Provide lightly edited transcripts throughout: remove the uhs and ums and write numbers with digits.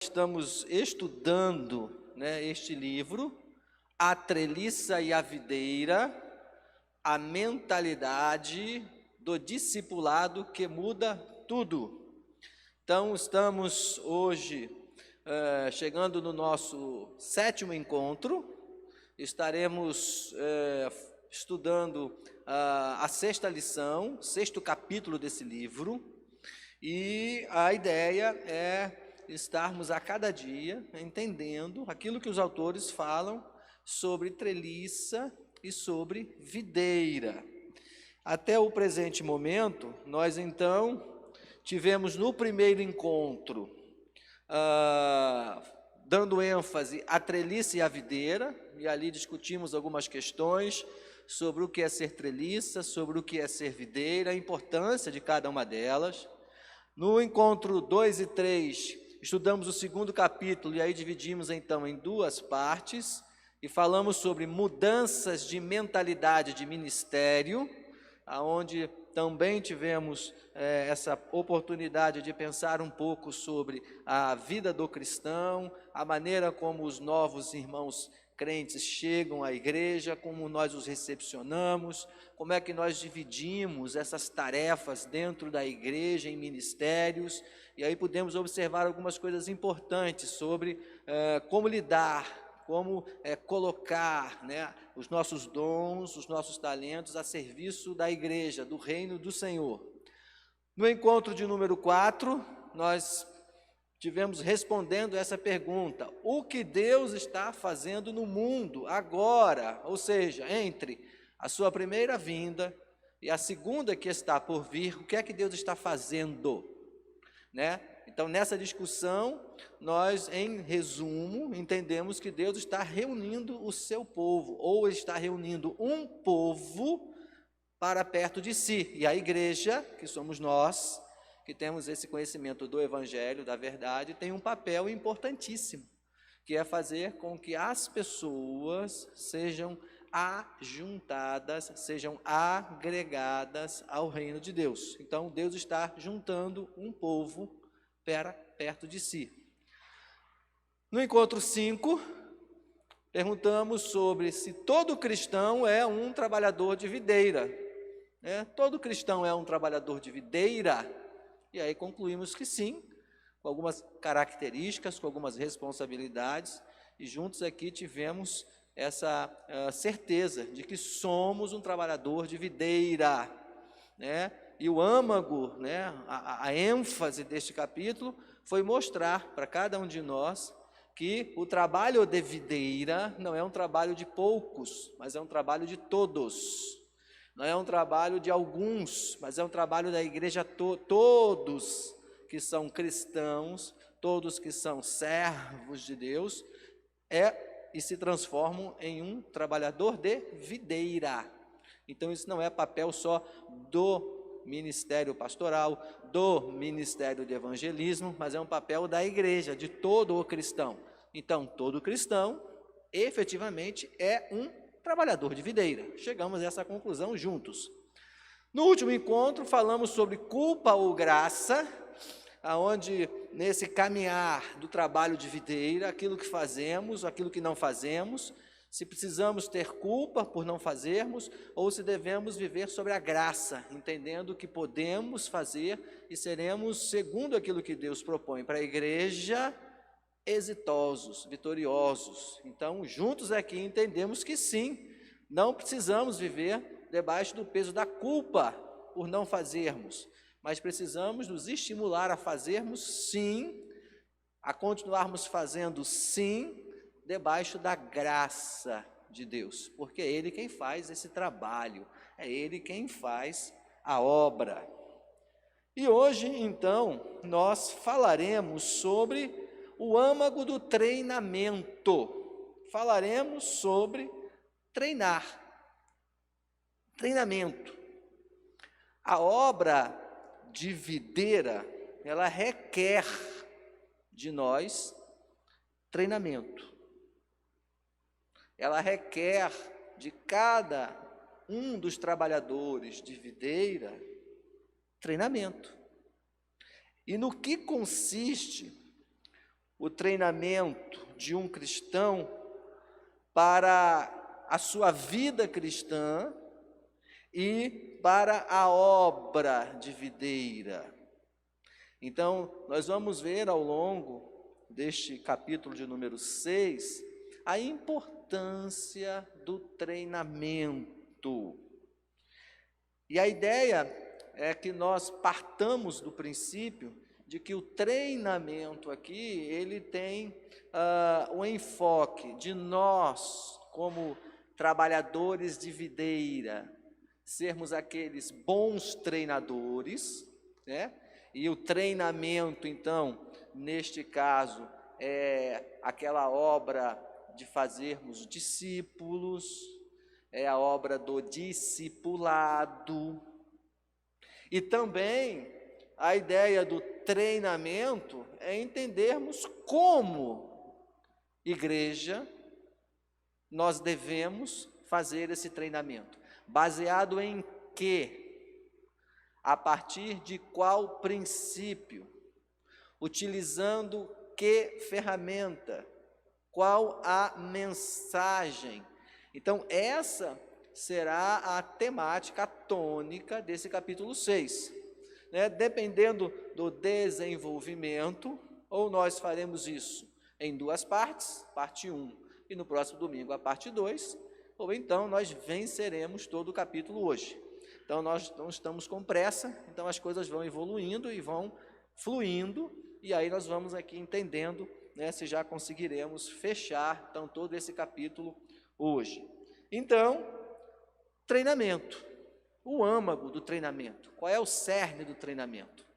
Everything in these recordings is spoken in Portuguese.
Estamos estudando, este livro, A Treliça e a Videira, a mentalidade do discipulado que muda tudo. Então, estamos hoje chegando no nosso 7º encontro. Estaremos estudando a 6ª lição, 6º capítulo desse livro, e a ideia é estarmos a cada dia entendendo aquilo que os autores falam sobre treliça e sobre videira. Até o presente momento, nós então tivemos no primeiro encontro dando ênfase à treliça e à videira, e ali discutimos algumas questões sobre o que é ser treliça, sobre o que é ser videira, a importância de cada uma delas. No encontro 2 e 3, estudamos o 2º capítulo, e aí dividimos então em 2 partes, e falamos sobre mudanças de mentalidade de ministério, onde também tivemos essa oportunidade de pensar um pouco sobre a vida do cristão, a maneira como os novos irmãos crentes chegam à igreja, como nós os recepcionamos, como é que nós dividimos essas tarefas dentro da igreja em ministérios, e aí podemos observar algumas coisas importantes sobre como lidar, como colocar os nossos dons, os nossos talentos a serviço da igreja, do reino do Senhor. No encontro de número 4, nós tivemos respondendo essa pergunta: o que Deus está fazendo no mundo agora? Ou seja, entre a sua primeira vinda e a segunda que está por vir, o que é que Deus está fazendo? Então, nessa discussão, nós, em resumo, entendemos que Deus está reunindo o seu povo, ou está reunindo um povo para perto de si. E a igreja, que somos nós, que temos esse conhecimento do Evangelho, da verdade, tem um papel importantíssimo, que é fazer com que as pessoas sejam ajuntadas, sejam agregadas ao reino de Deus. Então, Deus está juntando um povo para perto de si. No encontro 5, perguntamos sobre se todo cristão é um trabalhador de videira. Todo cristão é um trabalhador de videira? E aí concluímos que sim, com algumas características, com algumas responsabilidades, e juntos aqui tivemos essa certeza de que somos um trabalhador de videira, E o âmago, a ênfase deste capítulo foi mostrar para cada um de nós que o trabalho de videira não é um trabalho de poucos, mas é um trabalho de todos. Não é um trabalho de alguns, mas é um trabalho da igreja todos que são cristãos, todos que são servos de Deus, e se transformam em um trabalhador de videira. Então isso não é papel só do ministério pastoral, do ministério de evangelismo, mas é um papel da igreja, de todo o cristão. Então, todo cristão, efetivamente, é um trabalhador de videira. Chegamos a essa conclusão juntos. No último encontro, falamos sobre culpa ou graça, aonde nesse caminhar do trabalho de videira, aquilo que fazemos, aquilo que não fazemos, se precisamos ter culpa por não fazermos, ou se devemos viver sobre a graça, entendendo que podemos fazer e seremos, segundo aquilo que Deus propõe para a igreja, exitosos, vitoriosos. Então, juntos aqui entendemos que sim, não precisamos viver debaixo do peso da culpa por não fazermos, mas precisamos nos estimular a fazermos sim, a continuarmos fazendo sim, debaixo da graça de Deus, porque é Ele quem faz esse trabalho, é Ele quem faz a obra. E hoje, então, nós falaremos sobre o âmago do treinamento. Falaremos sobre treinamento. A obra de videira, ela requer de nós treinamento. Ela requer de cada um dos trabalhadores de videira treinamento. E no que consiste o treinamento de um cristão para a sua vida cristã e para a obra de videira. Então, nós vamos ver ao longo deste capítulo de número 6, a importância do treinamento. E a ideia é que nós partamos do princípio de que o treinamento aqui, ele tem o enfoque de nós, como trabalhadores de videira, sermos aqueles bons treinadores, né? E o treinamento, então, neste caso, é aquela obra de fazermos discípulos, é a obra do discipulado. E também a ideia do treinamento é entendermos como igreja nós devemos fazer esse treinamento. Baseado em quê? A partir de qual princípio? Utilizando que ferramenta? Qual a mensagem? Então, essa será a temática, a tônica desse capítulo 6. Dependendo do desenvolvimento, ou nós faremos isso em duas partes, parte 1, e no próximo domingo a parte 2, ou então nós venceremos todo o capítulo hoje. Então, nós não estamos com pressa, então as coisas vão evoluindo e vão fluindo, e aí nós vamos aqui entendendo, se já conseguiremos fechar, então, todo esse capítulo hoje. Então, treinamento, o âmago do treinamento. Qual é o cerne do treinamento?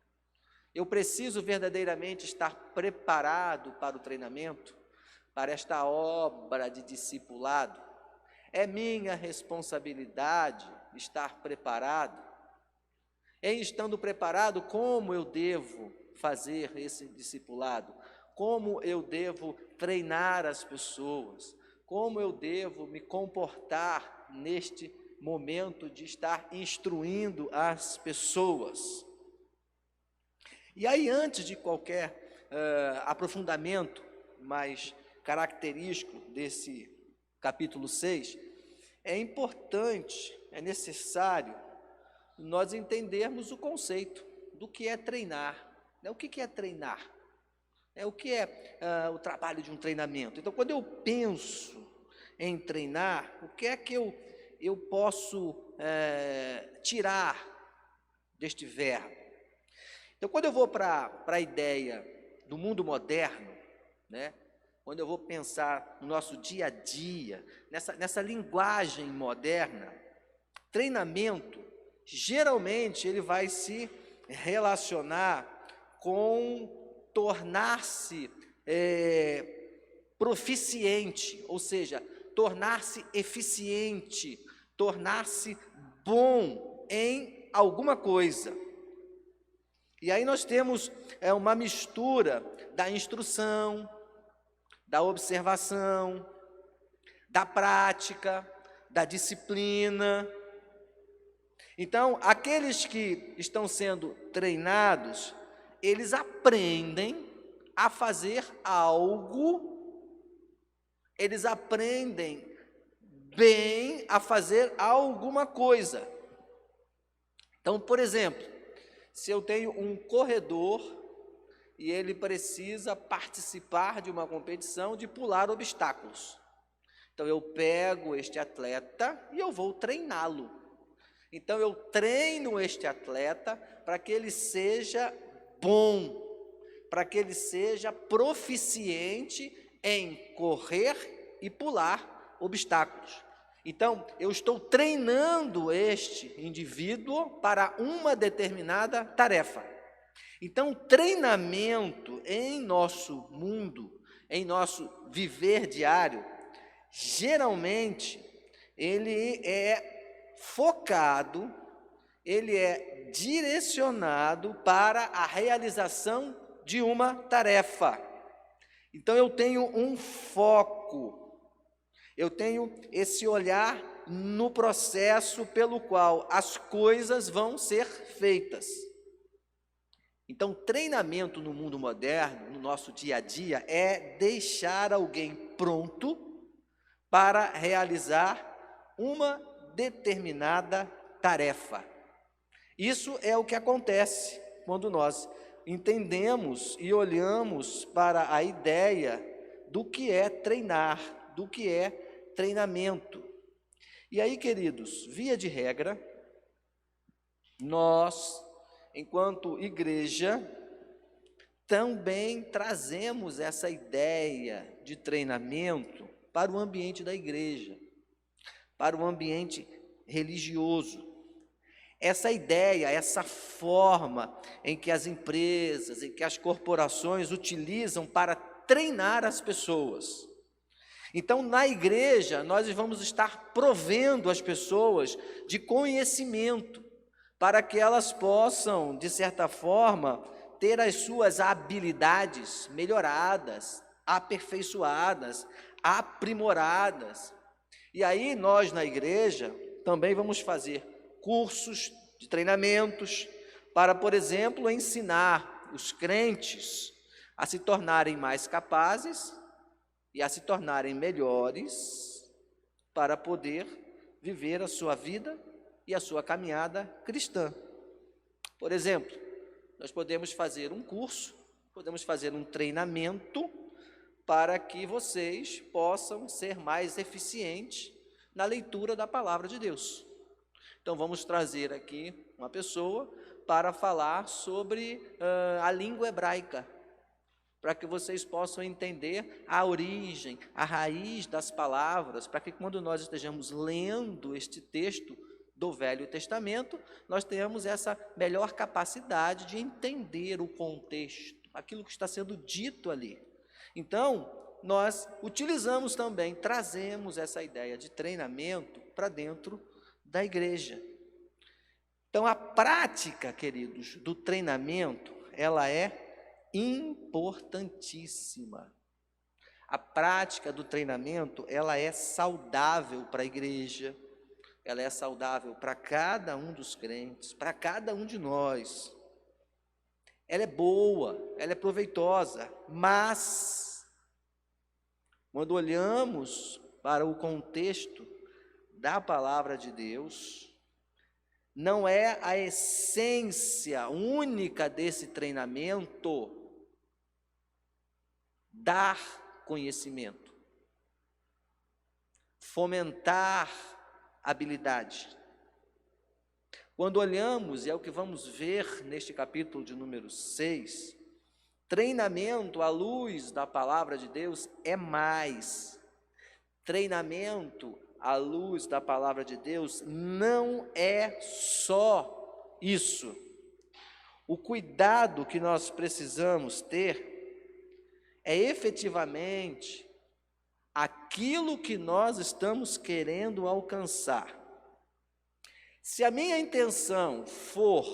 Eu preciso verdadeiramente estar preparado para o treinamento, para esta obra de discipulado? É minha responsabilidade estar preparado? Em estando preparado, como eu devo fazer esse discipulado? Como eu devo treinar as pessoas? Como eu devo me comportar neste momento de estar instruindo as pessoas? E aí, antes de qualquer aprofundamento mais característico desse capítulo 6, é importante, é necessário nós entendermos o conceito do que é treinar. O que é treinar? O que é o trabalho de um treinamento? Então, quando eu penso em treinar, o que é que eu posso tirar deste verbo? Então, quando eu vou para a ideia do mundo moderno, quando eu vou pensar no nosso dia a dia, nessa linguagem moderna, treinamento, geralmente ele vai se relacionar com tornar-se proficiente, ou seja, tornar-se eficiente, tornar-se bom em alguma coisa. E aí nós temos uma mistura da instrução, da observação, da prática, da disciplina. Então, aqueles que estão sendo treinados, eles aprendem a fazer algo, eles aprendem bem a fazer alguma coisa. Então, por exemplo, se eu tenho um corredor e ele precisa participar de uma competição de pular obstáculos, então eu pego este atleta e eu vou treiná-lo. Então eu treino este atleta para que ele seja bom, para que ele seja proficiente em correr e pular obstáculos. Então, eu estou treinando este indivíduo para uma determinada tarefa. Então, o treinamento em nosso mundo, em nosso viver diário, geralmente, ele é focado, ele é direcionado para a realização de uma tarefa. Então, eu tenho um foco. Eu tenho esse olhar no processo pelo qual as coisas vão ser feitas. Então, treinamento no mundo moderno, no nosso dia a dia, é deixar alguém pronto para realizar uma determinada tarefa. Isso é o que acontece quando nós entendemos e olhamos para a ideia do que é treinar, do que é treinamento. E aí, queridos, via de regra, nós, enquanto igreja, também trazemos essa ideia de treinamento para o ambiente da igreja, para o ambiente religioso. Essa ideia, essa forma em que as empresas, em que as corporações utilizam para treinar as pessoas. Então, na igreja, nós vamos estar provendo as pessoas de conhecimento, para que elas possam, de certa forma, ter as suas habilidades melhoradas, aperfeiçoadas, aprimoradas. E aí, nós na igreja também vamos fazer cursos de treinamentos para, por exemplo, ensinar os crentes a se tornarem mais capazes e a se tornarem melhores para poder viver a sua vida e a sua caminhada cristã. Por exemplo, nós podemos fazer um curso, podemos fazer um treinamento para que vocês possam ser mais eficientes na leitura da palavra de Deus. Então, vamos trazer aqui uma pessoa para falar sobre a língua hebraica, para que vocês possam entender a origem, a raiz das palavras, para que quando nós estejamos lendo este texto do Velho Testamento, nós tenhamos essa melhor capacidade de entender o contexto, aquilo que está sendo dito ali. Então, nós utilizamos também, trazemos essa ideia de treinamento para dentro da igreja. Então, a prática, queridos, do treinamento, ela é importantíssima. A prática do treinamento, ela é saudável para a igreja, ela é saudável para cada um dos crentes, para cada um de nós. Ela é boa, ela é proveitosa, mas quando olhamos para o contexto da palavra de Deus, não é a essência única desse treinamento dar conhecimento, fomentar habilidade. Quando olhamos, e é o que vamos ver neste capítulo de número 6, treinamento à luz da palavra de Deus é mais. Treinamento à luz da palavra de Deus não é só isso. O cuidado que nós precisamos ter é efetivamente aquilo que nós estamos querendo alcançar. Se a minha intenção for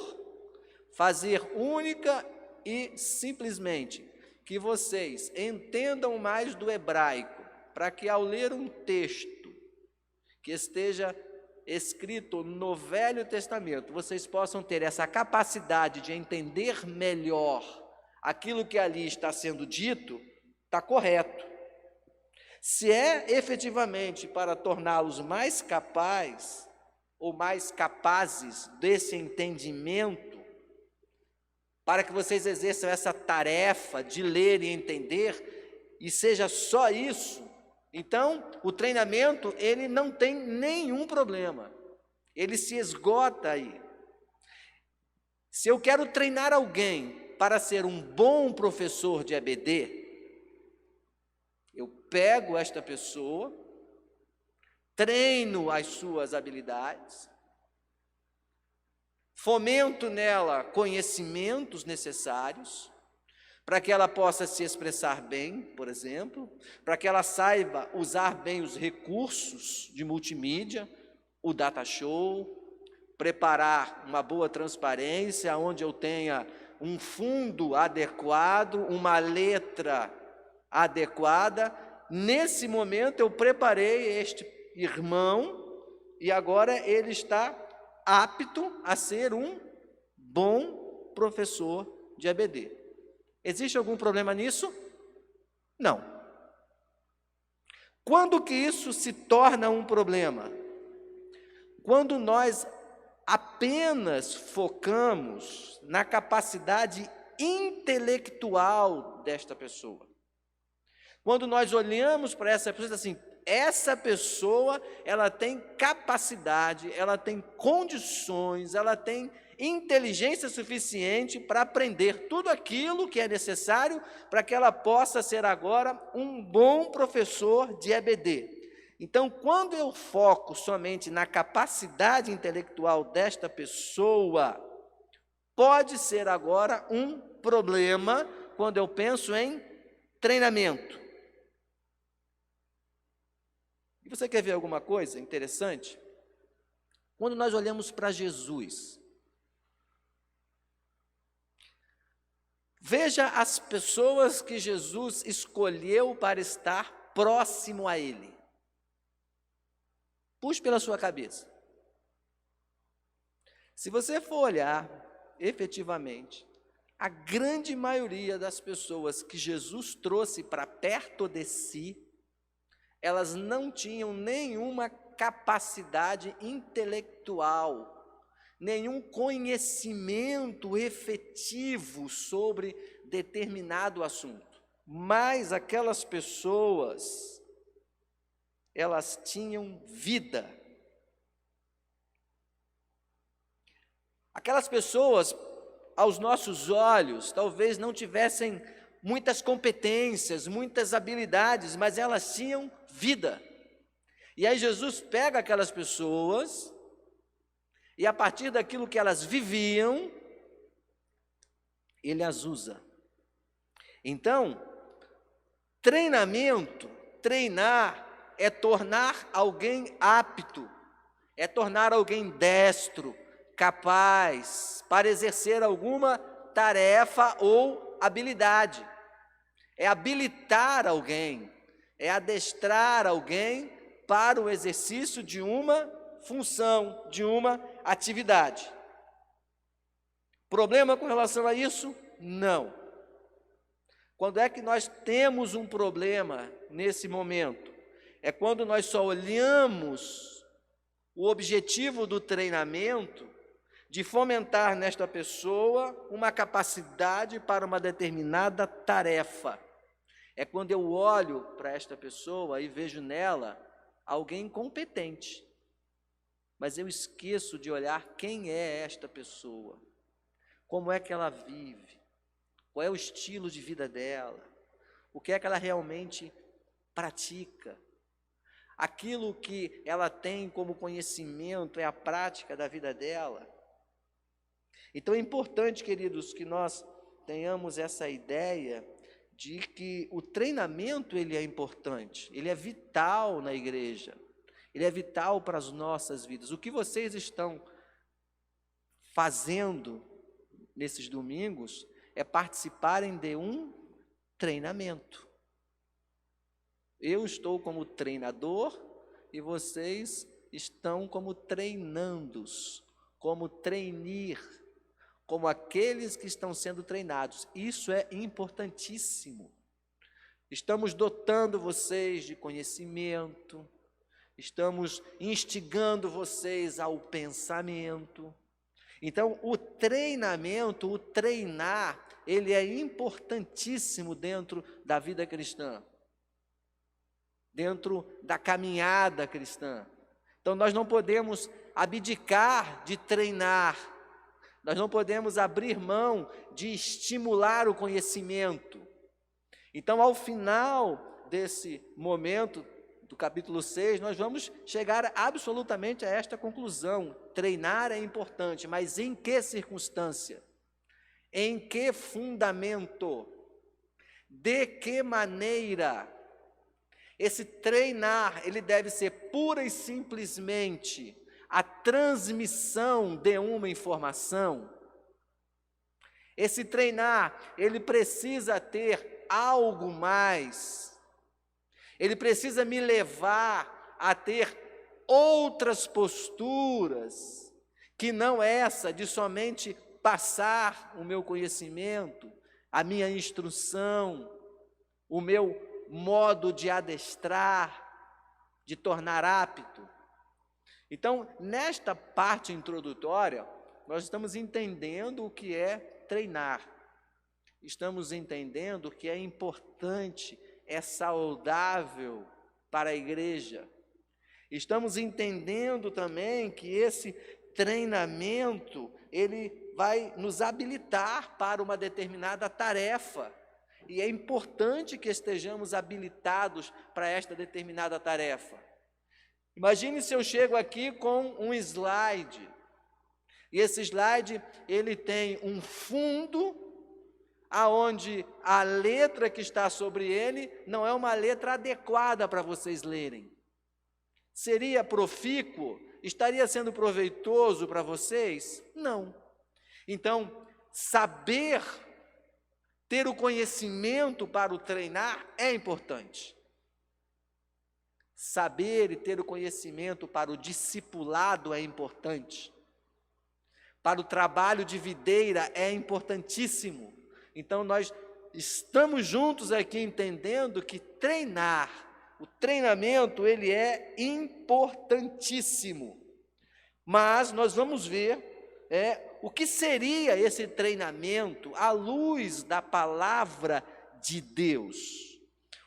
fazer única e simplesmente que vocês entendam mais do hebraico, para que ao ler um texto que esteja escrito no Velho Testamento, vocês possam ter essa capacidade de entender melhor aquilo que ali está sendo dito, está correto. Se é efetivamente para torná-los mais capazes ou mais capazes desse entendimento, para que vocês exerçam essa tarefa de ler e entender, e seja só isso, então o treinamento ele não tem nenhum problema, ele se esgota aí. Se eu quero treinar alguém para ser um bom professor de EBD, eu pego esta pessoa, treino as suas habilidades, fomento nela conhecimentos necessários, para que ela possa se expressar bem, por exemplo, para que ela saiba usar bem os recursos de multimídia, o data show, preparar uma boa transparência, onde eu tenha um fundo adequado, uma letra adequada. Nesse momento eu preparei este irmão e agora ele está apto a ser um bom professor de EBD. Existe algum problema nisso? Não. Quando que isso se torna um problema? Quando nós apenas focamos na capacidade intelectual desta pessoa. Quando nós olhamos para essa pessoa, assim, essa pessoa, ela tem capacidade, ela tem condições, ela tem inteligência suficiente para aprender tudo aquilo que é necessário para que ela possa ser agora um bom professor de EBD. Então, quando eu foco somente na capacidade intelectual desta pessoa, pode ser agora um problema quando eu penso em treinamento. E você quer ver alguma coisa interessante? Quando nós olhamos para Jesus, veja as pessoas que Jesus escolheu para estar próximo a Ele. Puxe pela sua cabeça. Se você for olhar, efetivamente, a grande maioria das pessoas que Jesus trouxe para perto de si, elas não tinham nenhuma capacidade intelectual, nenhum conhecimento efetivo sobre determinado assunto. Mas aquelas pessoas, elas tinham vida. Aquelas pessoas, aos nossos olhos, talvez não tivessem muitas competências, muitas habilidades, mas elas tinham vida. E aí Jesus pega aquelas pessoas e a partir daquilo que elas viviam, Ele as usa. Então, treinar é tornar alguém apto, é tornar alguém destro, capaz para exercer alguma tarefa ou habilidade. É habilitar alguém, é adestrar alguém para o exercício de uma função, de uma atividade. Problema com relação a isso? Não. Quando é que nós temos um problema nesse momento? É quando nós só olhamos o objetivo do treinamento de fomentar nesta pessoa uma capacidade para uma determinada tarefa. É quando eu olho para esta pessoa e vejo nela alguém competente, mas eu esqueço de olhar quem é esta pessoa, como é que ela vive, qual é o estilo de vida dela, o que é que ela realmente pratica. Aquilo que ela tem como conhecimento é a prática da vida dela. Então é importante, queridos, que nós tenhamos essa ideia de que o treinamento ele é importante, ele é vital na igreja, ele é vital para as nossas vidas. O que vocês estão fazendo nesses domingos é participarem de um treinamento. Eu estou como treinador e vocês estão como treinandos, como trainee, como aqueles que estão sendo treinados. Isso é importantíssimo. Estamos dotando vocês de conhecimento, estamos instigando vocês ao pensamento. Então, o treinamento, o treinar, ele é importantíssimo dentro da vida cristã, dentro da caminhada cristã. Então, nós não podemos abdicar de treinar, nós não podemos abrir mão de estimular o conhecimento. Então, ao final desse momento do capítulo 6, nós vamos chegar absolutamente a esta conclusão. Treinar é importante, mas em que circunstância? Em que fundamento? De que maneira? Esse treinar, ele deve ser pura e simplesmente a transmissão de uma informação. Esse treinar, ele precisa ter algo mais. Ele precisa me levar a ter outras posturas, que não essa de somente passar o meu conhecimento, a minha instrução, o meu modo de adestrar, de tornar apto. Então, nesta parte introdutória, nós estamos entendendo o que é treinar. Estamos entendendo que é importante, é saudável para a igreja. Estamos entendendo também que esse treinamento, ele vai nos habilitar para uma determinada tarefa. E é importante que estejamos habilitados para esta determinada tarefa. Imagine se eu chego aqui com um slide, e esse slide, ele tem um fundo, aonde a letra que está sobre ele não é uma letra adequada para vocês lerem. Seria profícuo? Estaria sendo proveitoso para vocês? Não. Então, saber, ter o conhecimento para o treinar é importante. Saber e ter o conhecimento para o discipulado é importante. Para o trabalho de videira é importantíssimo. Então, nós estamos juntos aqui entendendo que treinar, o treinamento, ele é importantíssimo. Mas nós vamos ver o que seria esse treinamento à luz da palavra de Deus.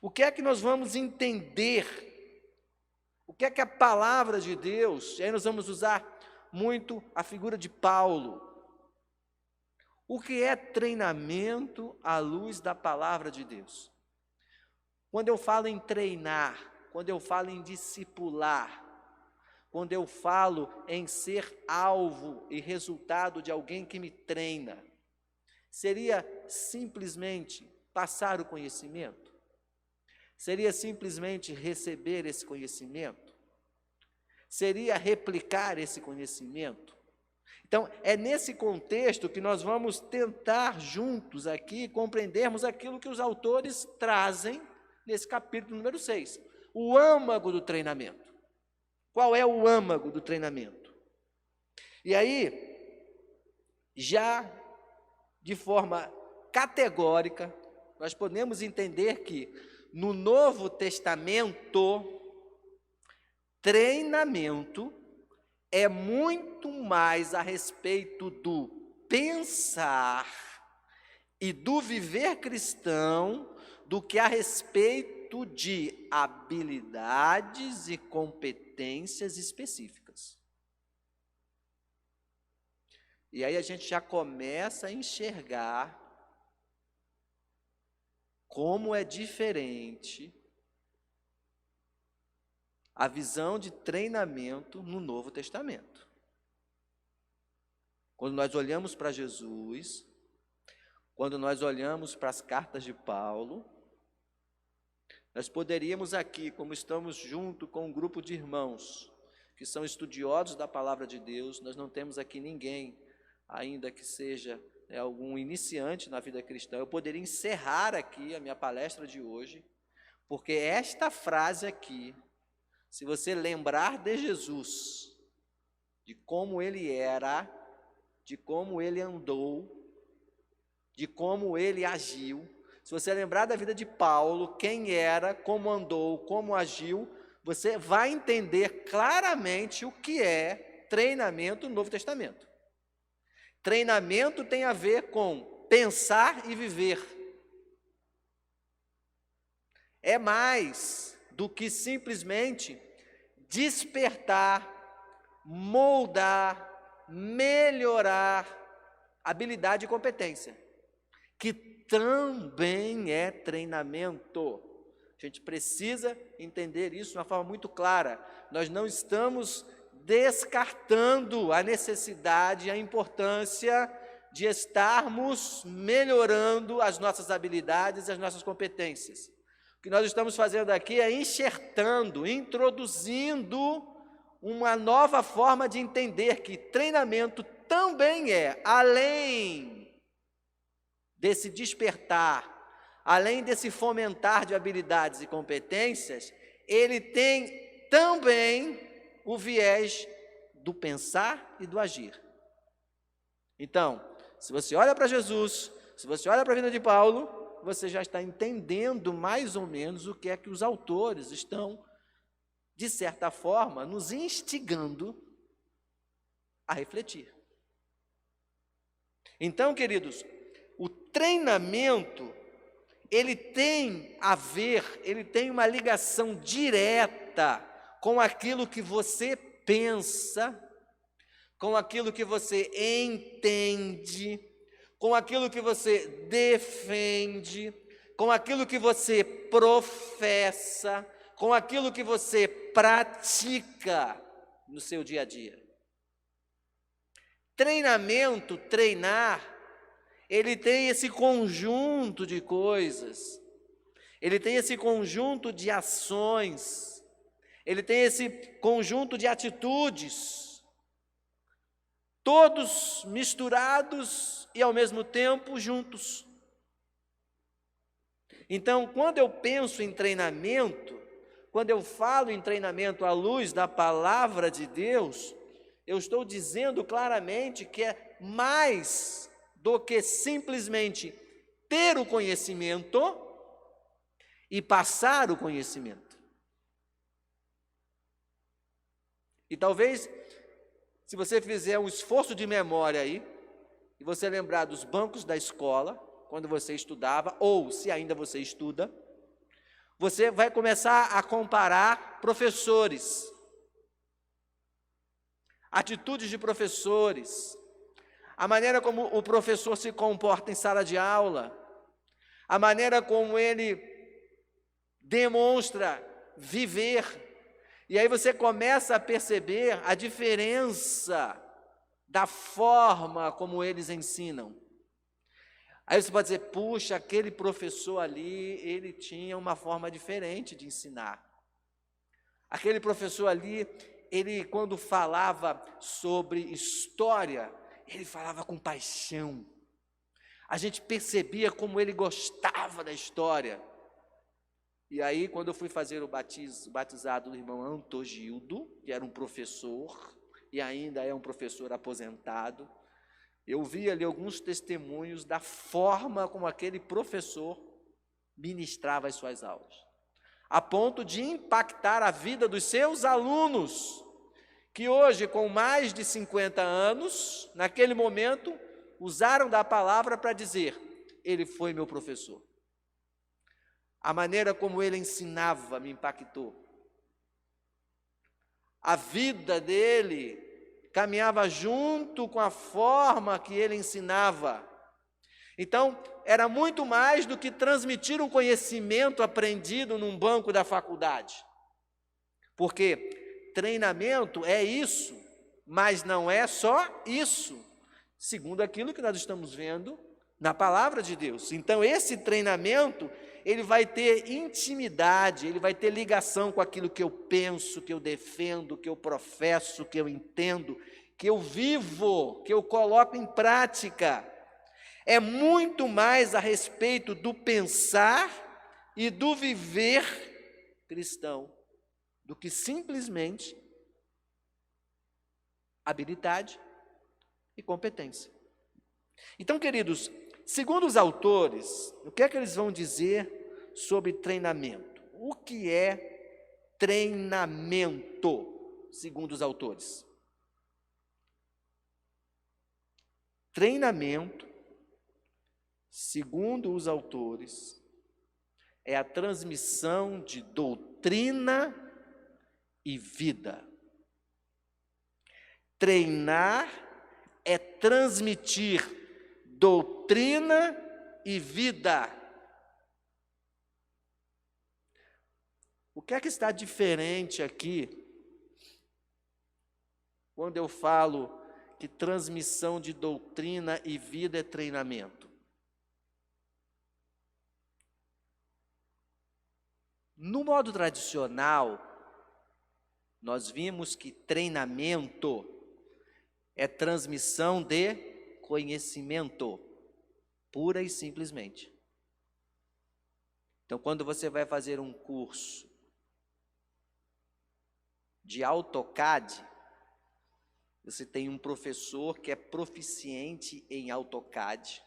O que é que nós vamos entender? O que é que a palavra de Deus, e aí nós vamos usar muito a figura de Paulo. O que é treinamento à luz da palavra de Deus? Quando eu falo em treinar, quando eu falo em discipular, quando eu falo em ser alvo e resultado de alguém que me treina, seria simplesmente passar o conhecimento? Seria simplesmente receber esse conhecimento? Seria replicar esse conhecimento? Então, é nesse contexto que nós vamos tentar juntos aqui compreendermos aquilo que os autores trazem nesse capítulo número 6, o âmago do treinamento. Qual é o âmago do treinamento? E aí, já de forma categórica, nós podemos entender que no Novo Testamento, treinamento é muito mais a respeito do pensar e do viver cristão do que a respeito de habilidades e competências específicas. E aí a gente já começa a enxergar como é diferente a visão de treinamento no Novo Testamento. Quando nós olhamos para Jesus, quando nós olhamos para as cartas de Paulo, nós poderíamos aqui, como estamos junto com um grupo de irmãos que são estudiosos da palavra de Deus, nós não temos aqui ninguém, ainda que seja algum iniciante na vida cristã, eu poderia encerrar aqui a minha palestra de hoje, porque esta frase aqui, se você lembrar de Jesus, de como ele era, de como ele andou, de como ele agiu, se você lembrar da vida de Paulo, quem era, como andou, como agiu, você vai entender claramente o que é treinamento no Novo Testamento. Treinamento tem a ver com pensar e viver. É mais do que simplesmente despertar, moldar, melhorar habilidade e competência, que também é treinamento. A gente precisa entender isso de uma forma muito clara. Nós não estamos descartando a necessidade, a importância de estarmos melhorando as nossas habilidades e as nossas competências. O que nós estamos fazendo aqui é enxertando, introduzindo uma nova forma de entender que treinamento também é, além desse despertar, além desse fomentar de habilidades e competências, ele tem também o viés do pensar e do agir. Então, Se você olha para Jesus, se você olha para a vida de Paulo, você já está entendendo mais ou menos o que é que os autores estão, de certa forma, nos instigando a refletir. Então, queridos, o treinamento, ele tem a ver, ele tem uma ligação direta com aquilo que você pensa, com aquilo que você entende, com aquilo que você defende, com aquilo que você professa, com aquilo que você pratica no seu dia a dia. Treinamento, treinar, ele tem esse conjunto de coisas, ele tem esse conjunto de ações, ele tem esse conjunto de atitudes, todos misturados e ao mesmo tempo juntos. Então, quando eu penso em treinamento, quando eu falo em treinamento à luz da palavra de Deus, eu estou dizendo claramente que é mais do que simplesmente ter o conhecimento e passar o conhecimento. E talvez, se você fizer um esforço de memória aí, e você lembrar dos bancos da escola, quando você estudava, ou se ainda você estuda, você vai começar a comparar professores, atitudes de professores, a maneira como o professor se comporta em sala de aula, a maneira como ele demonstra viver, e aí você começa a perceber a diferença da forma como eles ensinam. Aí você pode dizer, puxa, aquele professor ali, ele tinha uma forma diferente de ensinar. Aquele professor ali, ele quando falava sobre história, ele falava com paixão. A gente percebia como ele gostava da história. E aí, quando eu fui fazer o batizado do irmão Antogildo, que era um professor, e ainda é um professor aposentado, eu vi ali alguns testemunhos da forma como aquele professor ministrava as suas aulas, a ponto de impactar a vida dos seus alunos, que hoje, com mais de 50 anos, naquele momento, usaram da palavra para dizer, ele foi meu professor. A maneira como ele ensinava me impactou. A vida dele caminhava junto com a forma que ele ensinava. Então, era muito mais do que transmitir um conhecimento aprendido num banco da faculdade. Porque treinamento é isso, mas não é só isso, segundo aquilo que nós estamos vendo na palavra de Deus. Então, esse treinamento, ele vai ter intimidade, ele vai ter ligação com aquilo que eu penso, que eu defendo, que eu professo, que eu entendo, que eu vivo, que eu coloco em prática. É muito mais a respeito do pensar e do viver cristão, do que simplesmente habilidade e competência. Então, queridos, segundo os autores, o que é que eles vão dizer sobre treinamento? O que é treinamento, segundo os autores? Treinamento, segundo os autores, é a transmissão de doutrina e vida. Treinar é transmitir doutrina e vida. O que é que está diferente aqui quando eu falo que transmissão de doutrina e vida é treinamento? No modo tradicional, nós vimos que treinamento é transmissão de conhecimento, pura e simplesmente. Então, quando você vai fazer um curso de AutoCAD, Você tem um professor que é proficiente em AutoCAD,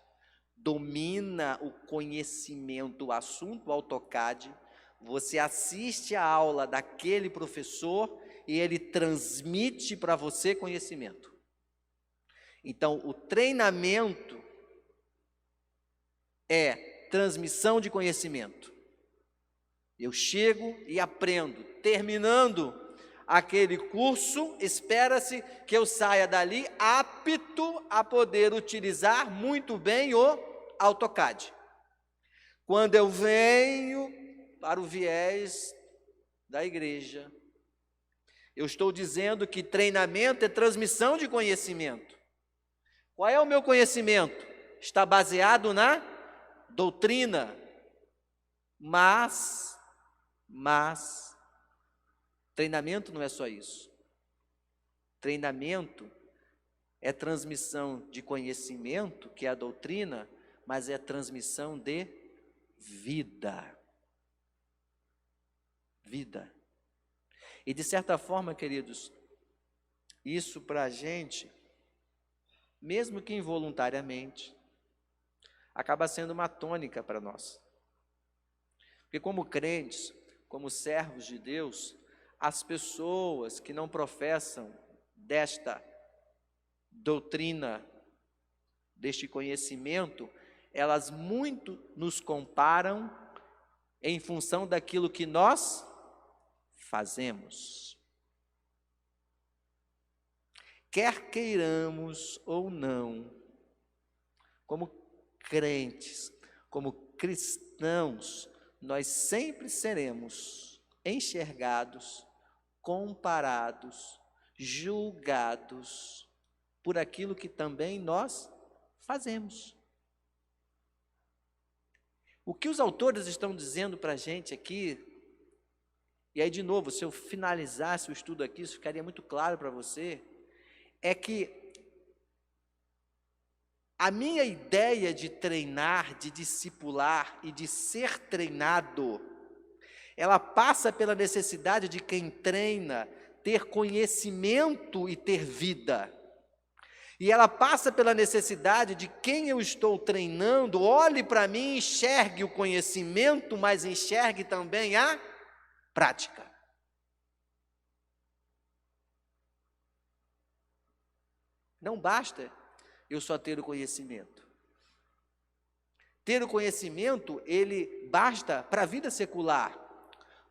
domina o conhecimento, o assunto AutoCAD, você assiste a aula daquele professor e ele transmite para você conhecimento. Então, o treinamento é transmissão de conhecimento. Eu chego e aprendo. Terminando aquele curso, espera-se que eu saia dali apto a poder utilizar muito bem o AutoCAD. Quando eu venho para o viés da igreja, eu estou dizendo que treinamento é transmissão de conhecimento. Qual é o meu conhecimento? Está baseado na doutrina, mas treinamento não é só isso. Treinamento é transmissão de conhecimento, que é a doutrina, mas é transmissão de vida. Vida. E de certa forma, queridos, isso para a gente, mesmo que involuntariamente, acaba sendo uma tônica para nós. Porque como crentes, como servos de Deus, as pessoas que não professam desta doutrina, deste conhecimento, elas muito nos comparam em função daquilo que nós fazemos. Quer queiramos ou não, como crentes, como cristãos, nós sempre seremos enxergados, comparados, julgados por aquilo que também nós fazemos. O que os autores estão dizendo para a gente aqui, e aí de novo, se eu finalizasse o estudo aqui, isso ficaria muito claro para você, é que a minha ideia de treinar, de discipular e de ser treinado, ela passa pela necessidade de quem treina ter conhecimento e ter vida. E ela passa pela necessidade de quem eu estou treinando, olhe para mim, enxergue o conhecimento, mas enxergue também a prática. Não basta eu só ter o conhecimento. Ter o conhecimento, ele basta para a vida secular,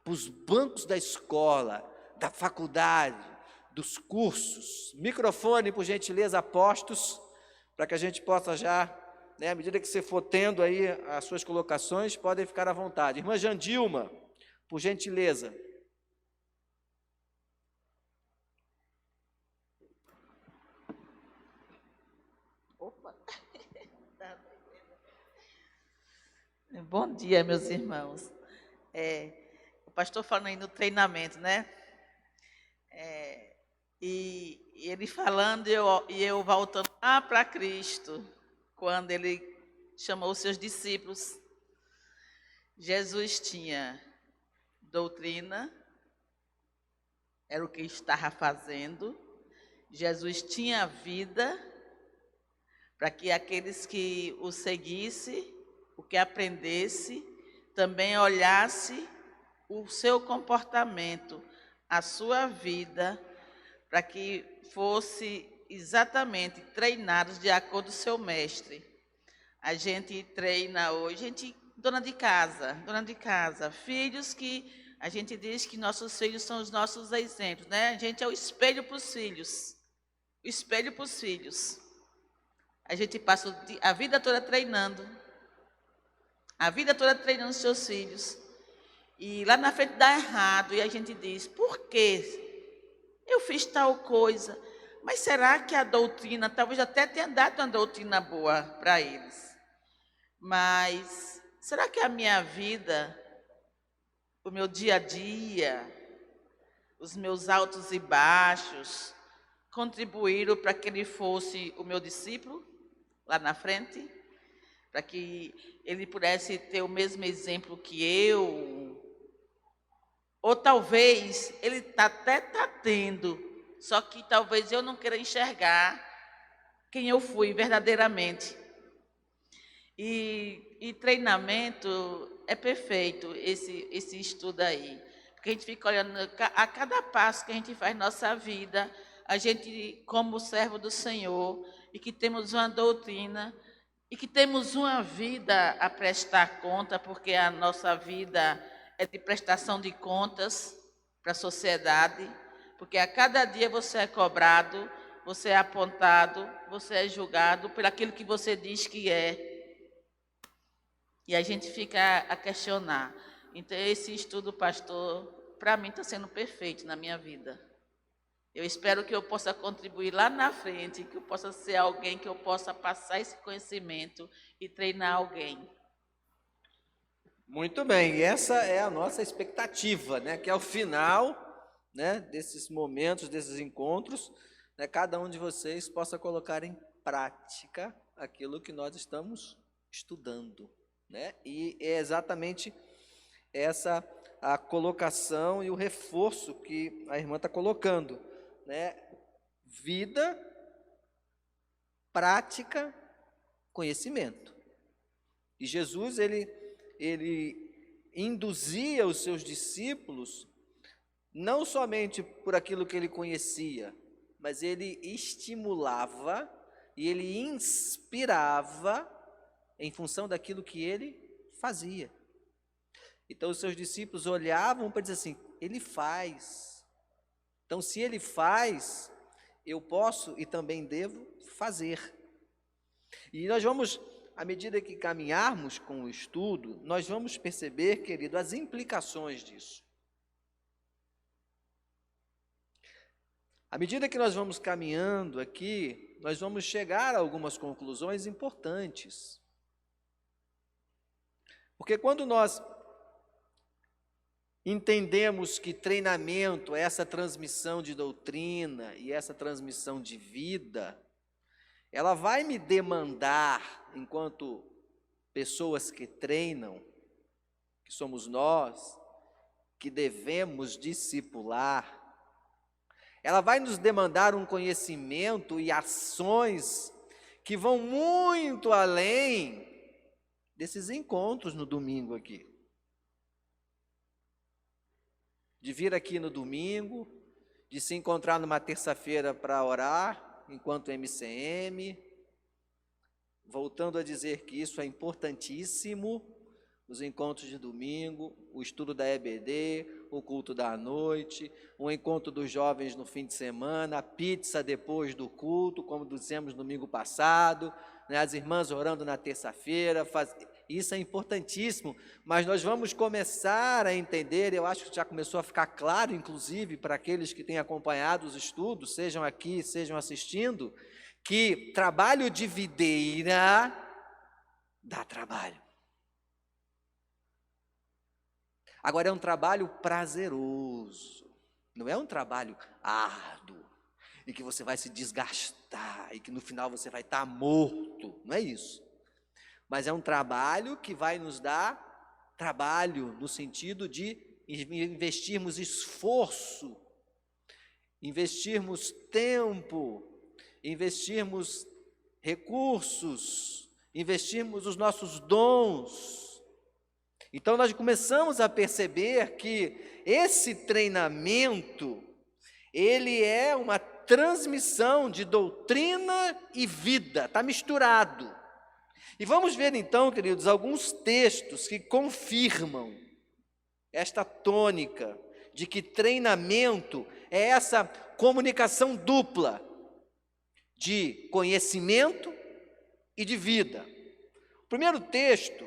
para os bancos da escola, da faculdade, dos cursos. Microfone, por gentileza, apostos, para que a gente possa já, à medida que você for tendo aí as suas colocações, podem ficar à vontade. Irmã Jandilma, por gentileza. Bom dia, meus irmãos. O pastor falando aí no treinamento, né? E ele falando e eu voltando lá para Cristo, quando ele chamou os seus discípulos. Jesus tinha doutrina, era o que estava fazendo. Jesus tinha vida, para que aqueles que o seguissem, o que aprendesse, também olhasse o seu comportamento, a sua vida, para que fosse exatamente treinados de acordo com o seu mestre. A gente treina hoje, dona de casa, filhos que a gente diz que nossos filhos são os nossos exemplos, né? A gente é o espelho para os filhos, A gente passa a vida toda treinando, os seus filhos. E lá na frente dá errado, e a gente diz, por quê? Eu fiz tal coisa, mas será que a doutrina, talvez até tenha dado uma doutrina boa para eles, mas será que a minha vida, o meu dia a dia, os meus altos e baixos, contribuíram para que ele fosse o meu discípulo lá na frente? Para que ele pudesse ter o mesmo exemplo que eu? Ou talvez ele até está tendo, só que talvez eu não queira enxergar quem eu fui verdadeiramente. E treinamento é perfeito, esse estudo aí. Porque a gente fica olhando a cada passo que a gente faz na nossa vida, a gente, como servo do Senhor, e que temos uma doutrina, e que temos uma vida a prestar conta, porque a nossa vida é de prestação de contas para a sociedade, porque a cada dia você é cobrado, você é apontado, você é julgado por aquilo que você diz que é. E a gente fica a questionar. Então, esse estudo, pastor, para mim está sendo perfeito na minha vida. Eu espero que eu possa contribuir lá na frente, que eu possa ser alguém que eu possa passar esse conhecimento e treinar alguém. Muito bem, e essa é a nossa expectativa, né? Que ao final, né, desses momentos, desses encontros, né, cada um de vocês possa colocar em prática aquilo que nós estamos estudando, né? E é exatamente essa a colocação e o reforço que a irmã está colocando, né? Vida, prática, conhecimento. E Jesus, ele induzia os seus discípulos não somente por aquilo que ele conhecia, mas ele estimulava e ele inspirava em função daquilo que ele fazia. Então os seus discípulos olhavam para dizer assim, ele faz. Então se ele faz, eu posso e também devo fazer. E nós vamos, à medida que caminharmos com o estudo, nós vamos perceber, querido, as implicações disso. À medida que nós vamos caminhando aqui, nós vamos chegar a algumas conclusões importantes. Porque quando nós entendemos que treinamento é essa transmissão de doutrina e essa transmissão de vida, ela vai me demandar, enquanto pessoas que treinam, que somos nós, que devemos discipular, ela vai nos demandar um conhecimento e ações que vão muito além desses encontros no domingo aqui. De vir aqui no domingo, de se encontrar numa terça-feira para orar, enquanto MCM, voltando a dizer que isso é importantíssimo, os encontros de domingo, o estudo da EBD, o culto da noite, o encontro dos jovens no fim de semana, a pizza depois do culto, como dissemos no domingo passado, né, as irmãs orando na terça-feira, isso é importantíssimo, mas nós vamos começar a entender, eu acho que já começou a ficar claro, inclusive, para aqueles que têm acompanhado os estudos, sejam aqui, sejam assistindo, que trabalho de videira dá trabalho. Agora, é um trabalho prazeroso, não é um trabalho árduo, e que você vai se desgastar, e que no final você vai estar morto, não é isso. Mas é um trabalho que vai nos dar trabalho, no sentido de investirmos esforço, investirmos tempo, investirmos recursos, investirmos os nossos dons. Então nós começamos a perceber que esse treinamento, ele é uma transmissão de doutrina e vida, está misturado. E vamos ver então, queridos, alguns textos que confirmam esta tônica de que treinamento é essa comunicação dupla de conhecimento e de vida. O primeiro texto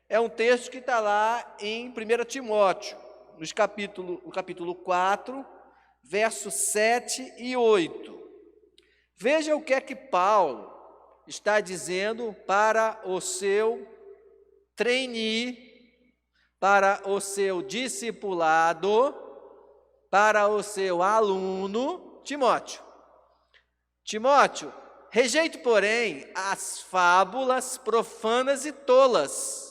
é um texto que está lá em 1 Timóteo, no capítulo 4, versos 7 e 8. Veja o que é que Paulo está dizendo para o seu trainee, para o seu discipulado, para o seu aluno, Timóteo. Timóteo, rejeite, porém, as fábulas profanas e tolas.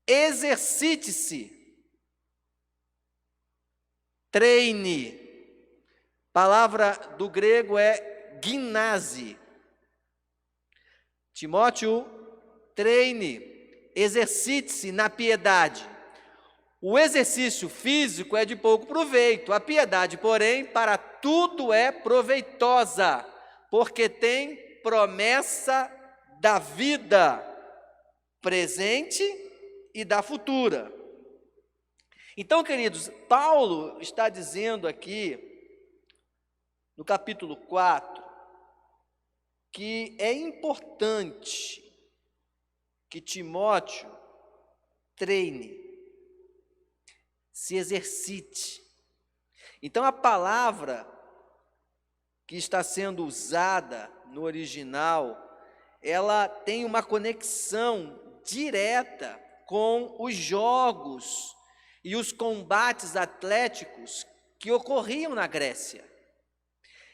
Exercite-se, treine, palavra do grego é gnase. Timóteo, treine, exercite-se na piedade. O exercício físico é de pouco proveito, a piedade, porém, para tudo é proveitosa, porque tem promessa da vida presente e da futura. Então, queridos, Paulo está dizendo aqui, no capítulo 4, que é importante que Timóteo treine, se exercite. Então, a palavra que está sendo usada no original, ela tem uma conexão direta com os jogos e os combates atléticos que ocorriam na Grécia.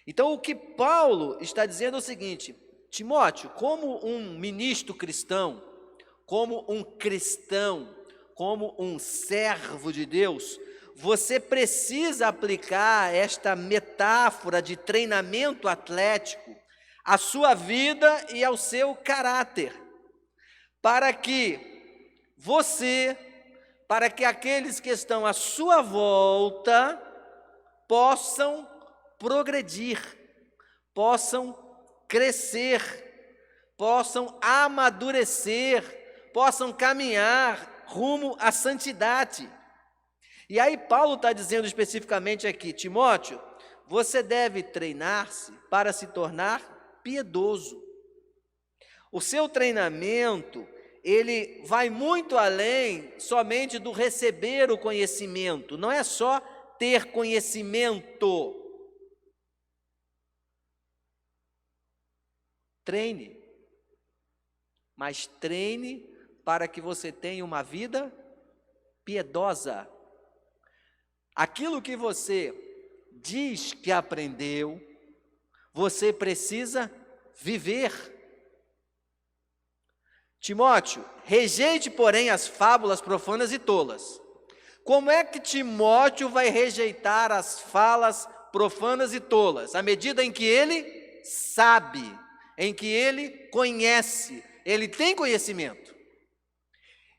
Então, o que Paulo está dizendo é o seguinte: Timóteo, como um ministro cristão, como um cristão, como um servo de Deus, você precisa aplicar esta metáfora de treinamento atlético à sua vida e ao seu caráter, para que aqueles que estão à sua volta possam progredir, possam crescer, possam amadurecer, possam caminhar rumo à santidade. E aí Paulo está dizendo especificamente aqui: Timóteo, você deve treinar-se para se tornar piedoso. O seu treinamento, ele vai muito além somente do receber o conhecimento, não é só ter conhecimento. Treine, mas treine para que você tenha uma vida piedosa. Aquilo que você diz que aprendeu, você precisa viver. Timóteo, rejeite, porém, as fábulas profanas e tolas. Como é que Timóteo vai rejeitar as falas profanas e tolas? À medida em que ele sabe, em que ele conhece, ele tem conhecimento.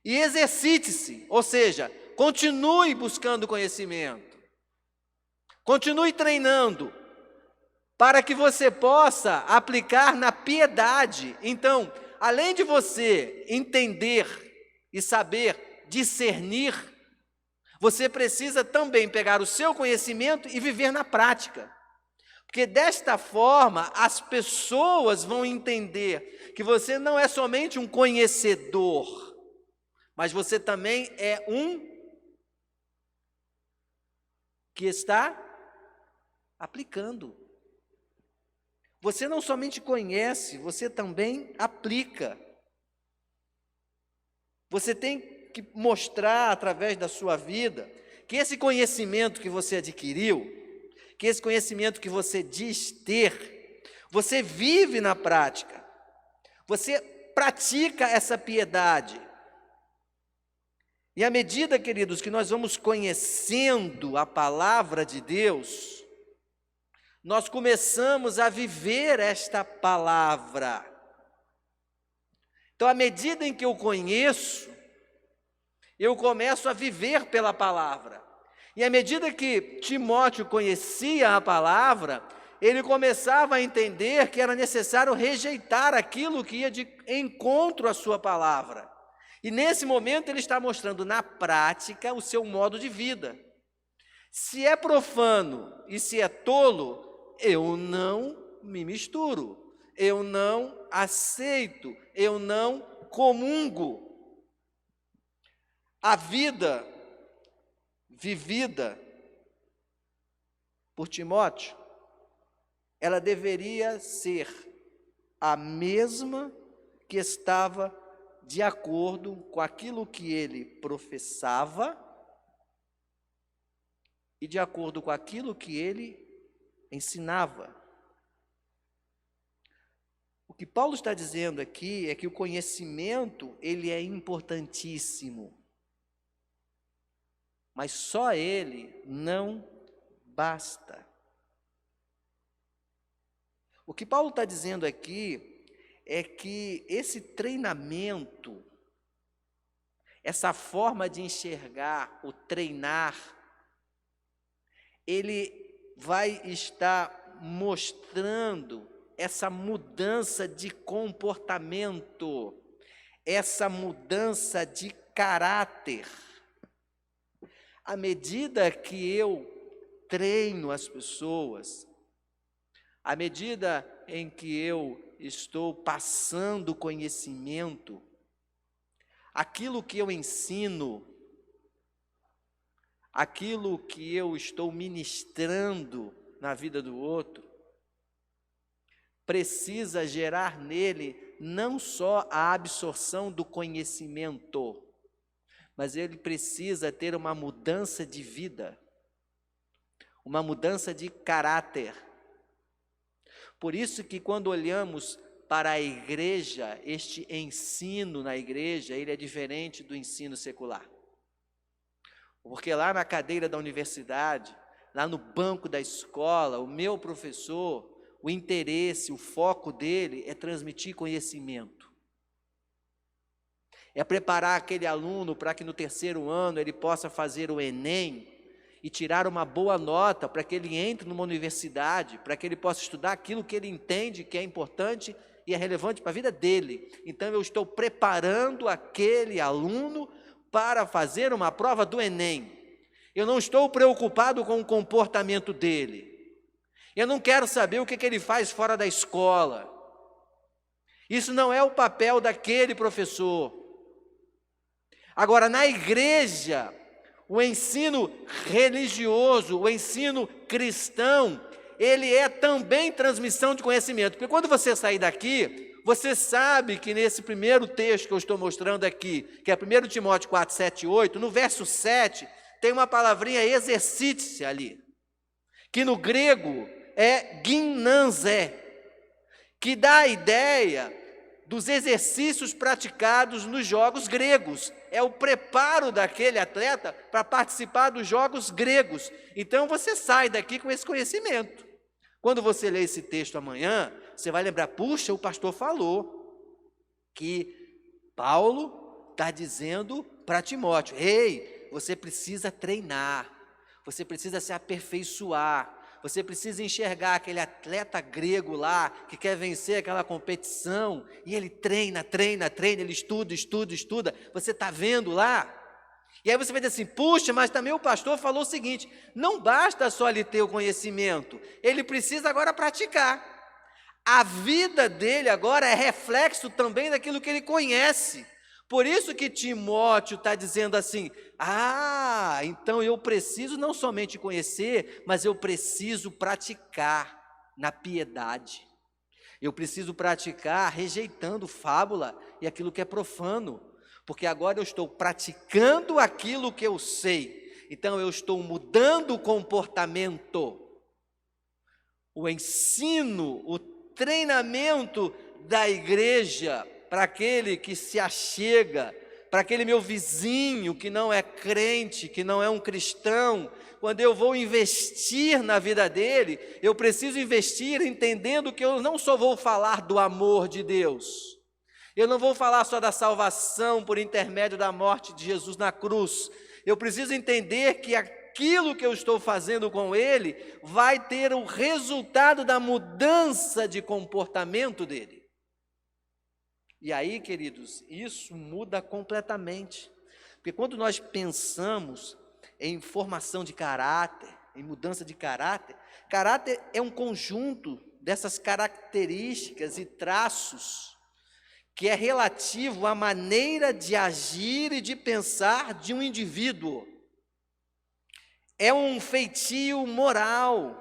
E exercite-se, ou seja, continue buscando conhecimento, continue treinando, para que você possa aplicar na piedade. Então, além de você entender e saber discernir, você precisa também pegar o seu conhecimento e viver na prática. Porque desta forma, as pessoas vão entender que você não é somente um conhecedor, mas você também é um que está aplicando. Você não somente conhece, você também aplica. Você tem que mostrar através da sua vida que esse conhecimento que você adquiriu, que esse conhecimento que você diz ter, você vive na prática, você pratica essa piedade. E à medida, queridos, que nós vamos conhecendo a palavra de Deus, nós começamos a viver esta palavra. Então, à medida em que eu conheço, eu começo a viver pela palavra. E à medida que Timóteo conhecia a palavra, ele começava a entender que era necessário rejeitar aquilo que ia de encontro à sua palavra. E nesse momento ele está mostrando na prática o seu modo de vida. Se é profano e se é tolo, eu não me misturo, eu não aceito, eu não comungo. A vida vivida por Timóteo, ela deveria ser a mesma que estava de acordo com aquilo que ele professava e de acordo com aquilo que ele ensinava. O que Paulo está dizendo aqui é que o conhecimento, ele é importantíssimo, mas só ele não basta. que Paulo está dizendo aqui é que esse treinamento, essa forma de enxergar o treinar, ele vai estar mostrando essa mudança de comportamento, essa mudança de caráter. À medida que eu treino as pessoas, à medida em que eu estou passando conhecimento, aquilo que eu ensino, aquilo que eu estou ministrando na vida do outro, precisa gerar nele não só a absorção do conhecimento, mas ele precisa ter uma mudança de vida, uma mudança de caráter. Por isso que quando olhamos para a igreja, este ensino na igreja, ele é diferente do ensino secular. Porque lá na cadeira da universidade, lá no banco da escola, o meu professor, o interesse, o foco dele é transmitir conhecimento. É preparar aquele aluno para que no terceiro ano ele possa fazer o Enem e tirar uma boa nota para que ele entre numa universidade, para que ele possa estudar aquilo que ele entende que é importante e é relevante para a vida dele. Então eu estou preparando aquele aluno para fazer uma prova do Enem. Eu não estou preocupado com o comportamento dele. Eu não quero saber o que ele faz fora da escola. Isso não é o papel daquele professor. Agora, na igreja, o ensino religioso, o ensino cristão, ele é também transmissão de conhecimento. Porque quando você sair daqui, você sabe que nesse primeiro texto que eu estou mostrando aqui, que é 1 Timóteo 4, 7 e 8, no verso 7, tem uma palavrinha exercite-se ali, que no grego é gymnanzé, que dá a ideia dos exercícios praticados nos jogos gregos. É o preparo daquele atleta para participar dos jogos gregos. Então você sai daqui com esse conhecimento. Quando você ler esse texto amanhã, você vai lembrar, puxa, o pastor falou que Paulo está dizendo para Timóteo, ei, você precisa treinar, você precisa se aperfeiçoar, você precisa enxergar aquele atleta grego lá, que quer vencer aquela competição, e ele treina, ele estuda, você está vendo lá? E aí você vai dizer assim, puxa, mas também o pastor falou o seguinte, não basta só ele ter o conhecimento, ele precisa agora praticar. A vida dele agora é reflexo também daquilo que ele conhece. Por isso que Timóteo está dizendo assim, então eu preciso não somente conhecer, mas eu preciso praticar na piedade. Eu preciso praticar rejeitando fábula e aquilo que é profano, porque agora eu estou praticando aquilo que eu sei, então eu estou mudando o comportamento. O ensino, o treinamento da igreja, para aquele que se achega, para aquele meu vizinho que não é crente, que não é um cristão, quando eu vou investir na vida dele, eu preciso investir entendendo que eu não só vou falar do amor de Deus, eu não vou falar só da salvação por intermédio da morte de Jesus na cruz, eu preciso entender que aquilo que eu estou fazendo com ele vai ter o resultado da mudança de comportamento dele. E aí, queridos, isso muda completamente, porque quando nós pensamos em formação de caráter, em mudança de caráter, caráter é um conjunto dessas características e traços que é relativo à maneira de agir e de pensar de um indivíduo. É um feitio moral,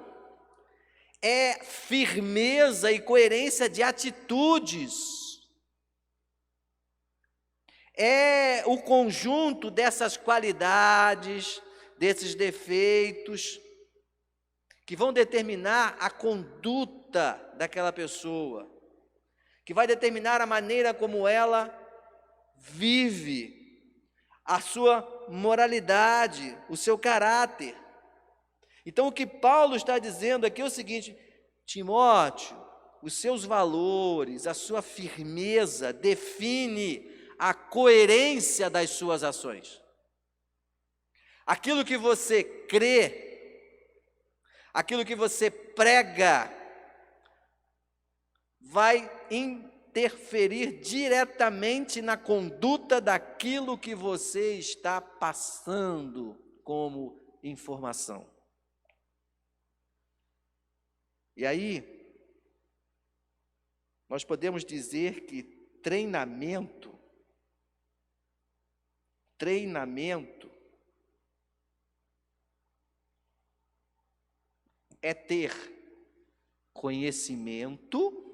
é firmeza e coerência de atitudes, é o conjunto dessas qualidades, desses defeitos, que vão determinar a conduta daquela pessoa, que vai determinar a maneira como ela vive, a sua moralidade, o seu caráter. Então o que Paulo está dizendo aqui é o seguinte, Timóteo, os seus valores, a sua firmeza define a coerência das suas ações. Aquilo que você crê, aquilo que você prega, vai interferir diretamente na conduta daquilo que você está passando como informação. E aí, nós podemos dizer que treinamento é ter conhecimento,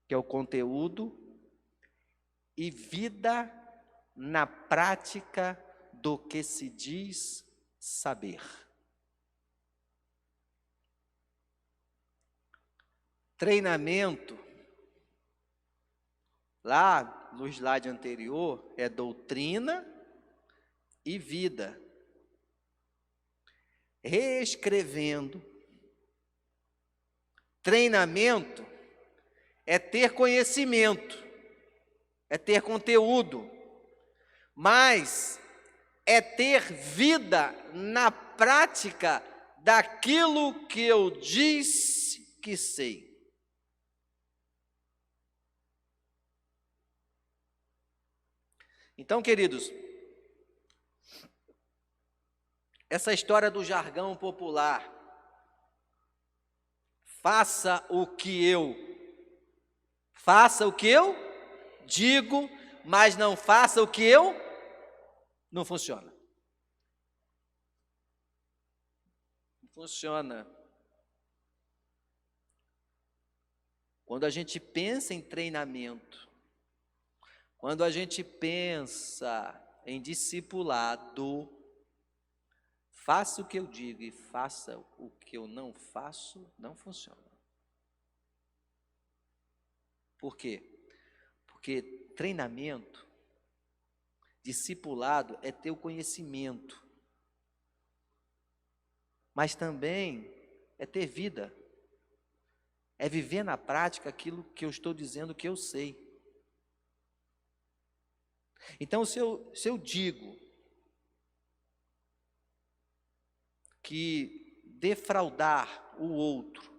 que é o conteúdo, e vida na prática do que se diz saber. Treinamento, lá no slide anterior, é doutrina e vida. Reescrevendo. Treinamento é ter conhecimento, é ter conteúdo, mas é ter vida na prática daquilo que eu disse que sei. Então, queridos, essa história do jargão popular, faça o que eu digo, mas não faça o que eu, não funciona. Não funciona. Quando a gente pensa em treinamento, quando a gente pensa em discipulado, faça o que eu digo e faça o que eu não faço, não funciona. Por quê? Porque treinamento, discipulado é ter o conhecimento, mas também é ter vida, é viver na prática aquilo que eu estou dizendo que eu sei. Então, se eu digo que defraudar o outro,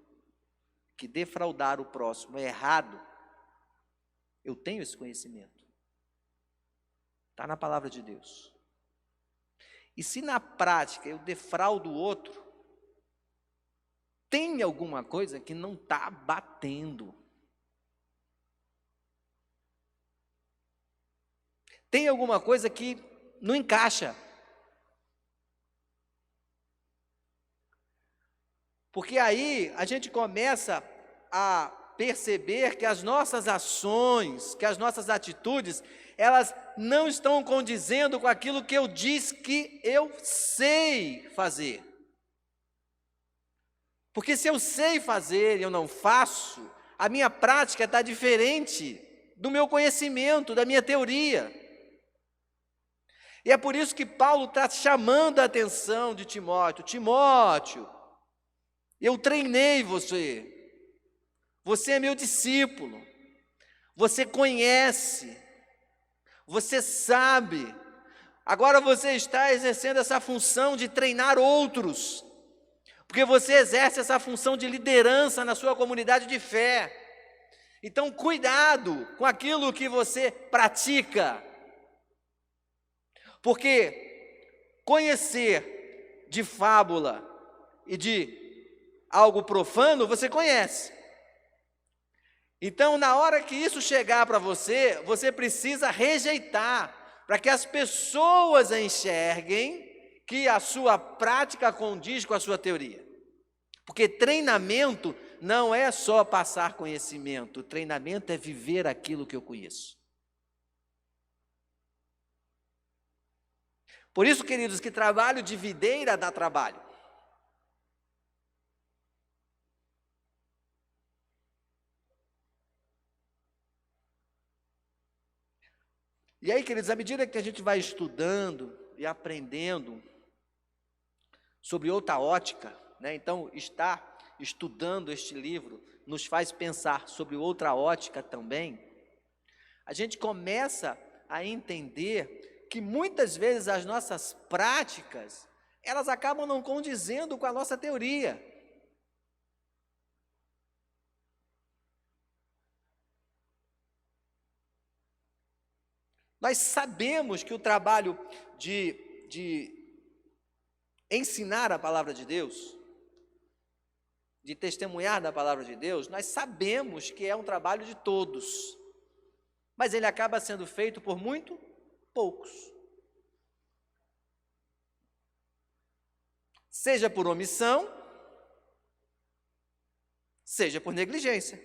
que defraudar o próximo é errado, eu tenho esse conhecimento. Está na palavra de Deus. E se na prática eu defraudo o outro, tem alguma coisa que não está batendo. Tem alguma coisa que não encaixa. Porque aí a gente começa a perceber que as nossas ações, que as nossas atitudes, elas não estão condizendo com aquilo que eu disse que eu sei fazer. Porque se eu sei fazer e eu não faço, a minha prática está diferente do meu conhecimento, da minha teoria. E é por isso que Paulo está chamando a atenção de Timóteo. Timóteo, eu treinei você. Você é meu discípulo. Você conhece. Você sabe. Agora você está exercendo essa função de treinar outros. Porque você exerce essa função de liderança na sua comunidade de fé. Então, cuidado com aquilo que você pratica. Porque conhecer de fábula e de algo profano, você conhece. Então, na hora que isso chegar para você, você precisa rejeitar, para que as pessoas enxerguem que a sua prática condiz com a sua teoria. Porque treinamento não é só passar conhecimento, treinamento é viver aquilo que eu conheço. Por isso, queridos, que trabalho de videira dá trabalho. E aí, queridos, à medida que a gente vai estudando e aprendendo sobre outra ótica, né? Então, estar estudando este livro, nos faz pensar sobre outra ótica também, a gente começa a entender que muitas vezes as nossas práticas, elas acabam não condizendo com a nossa teoria. Nós sabemos que o trabalho de ensinar a palavra de Deus, de testemunhar da palavra de Deus, nós sabemos que é um trabalho de todos, mas ele acaba sendo feito por muito poucos. Seja por omissão, seja por negligência.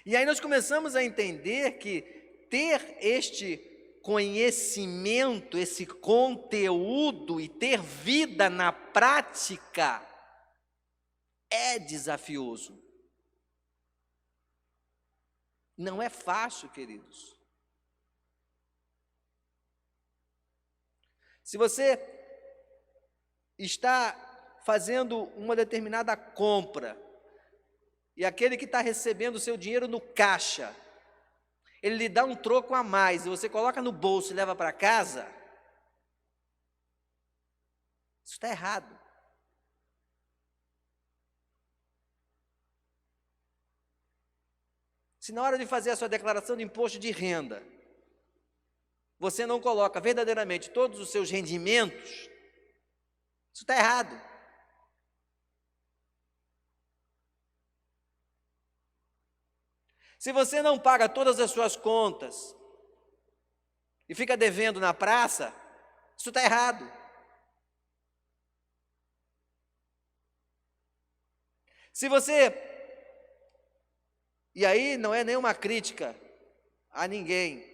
E aí nós começamos a entender que ter este conhecimento, esse conteúdo e ter vida na prática é desafioso. Não é fácil, queridos. Se você está fazendo uma determinada compra e aquele que está recebendo o seu dinheiro no caixa, ele lhe dá um troco a mais e você coloca no bolso e leva para casa, isso está errado. Se na hora de fazer a sua declaração de imposto de renda, você não coloca verdadeiramente todos os seus rendimentos, isso está errado. Se você não paga todas as suas contas e fica devendo na praça, isso está errado. Se você, e aí não é nenhuma crítica a ninguém,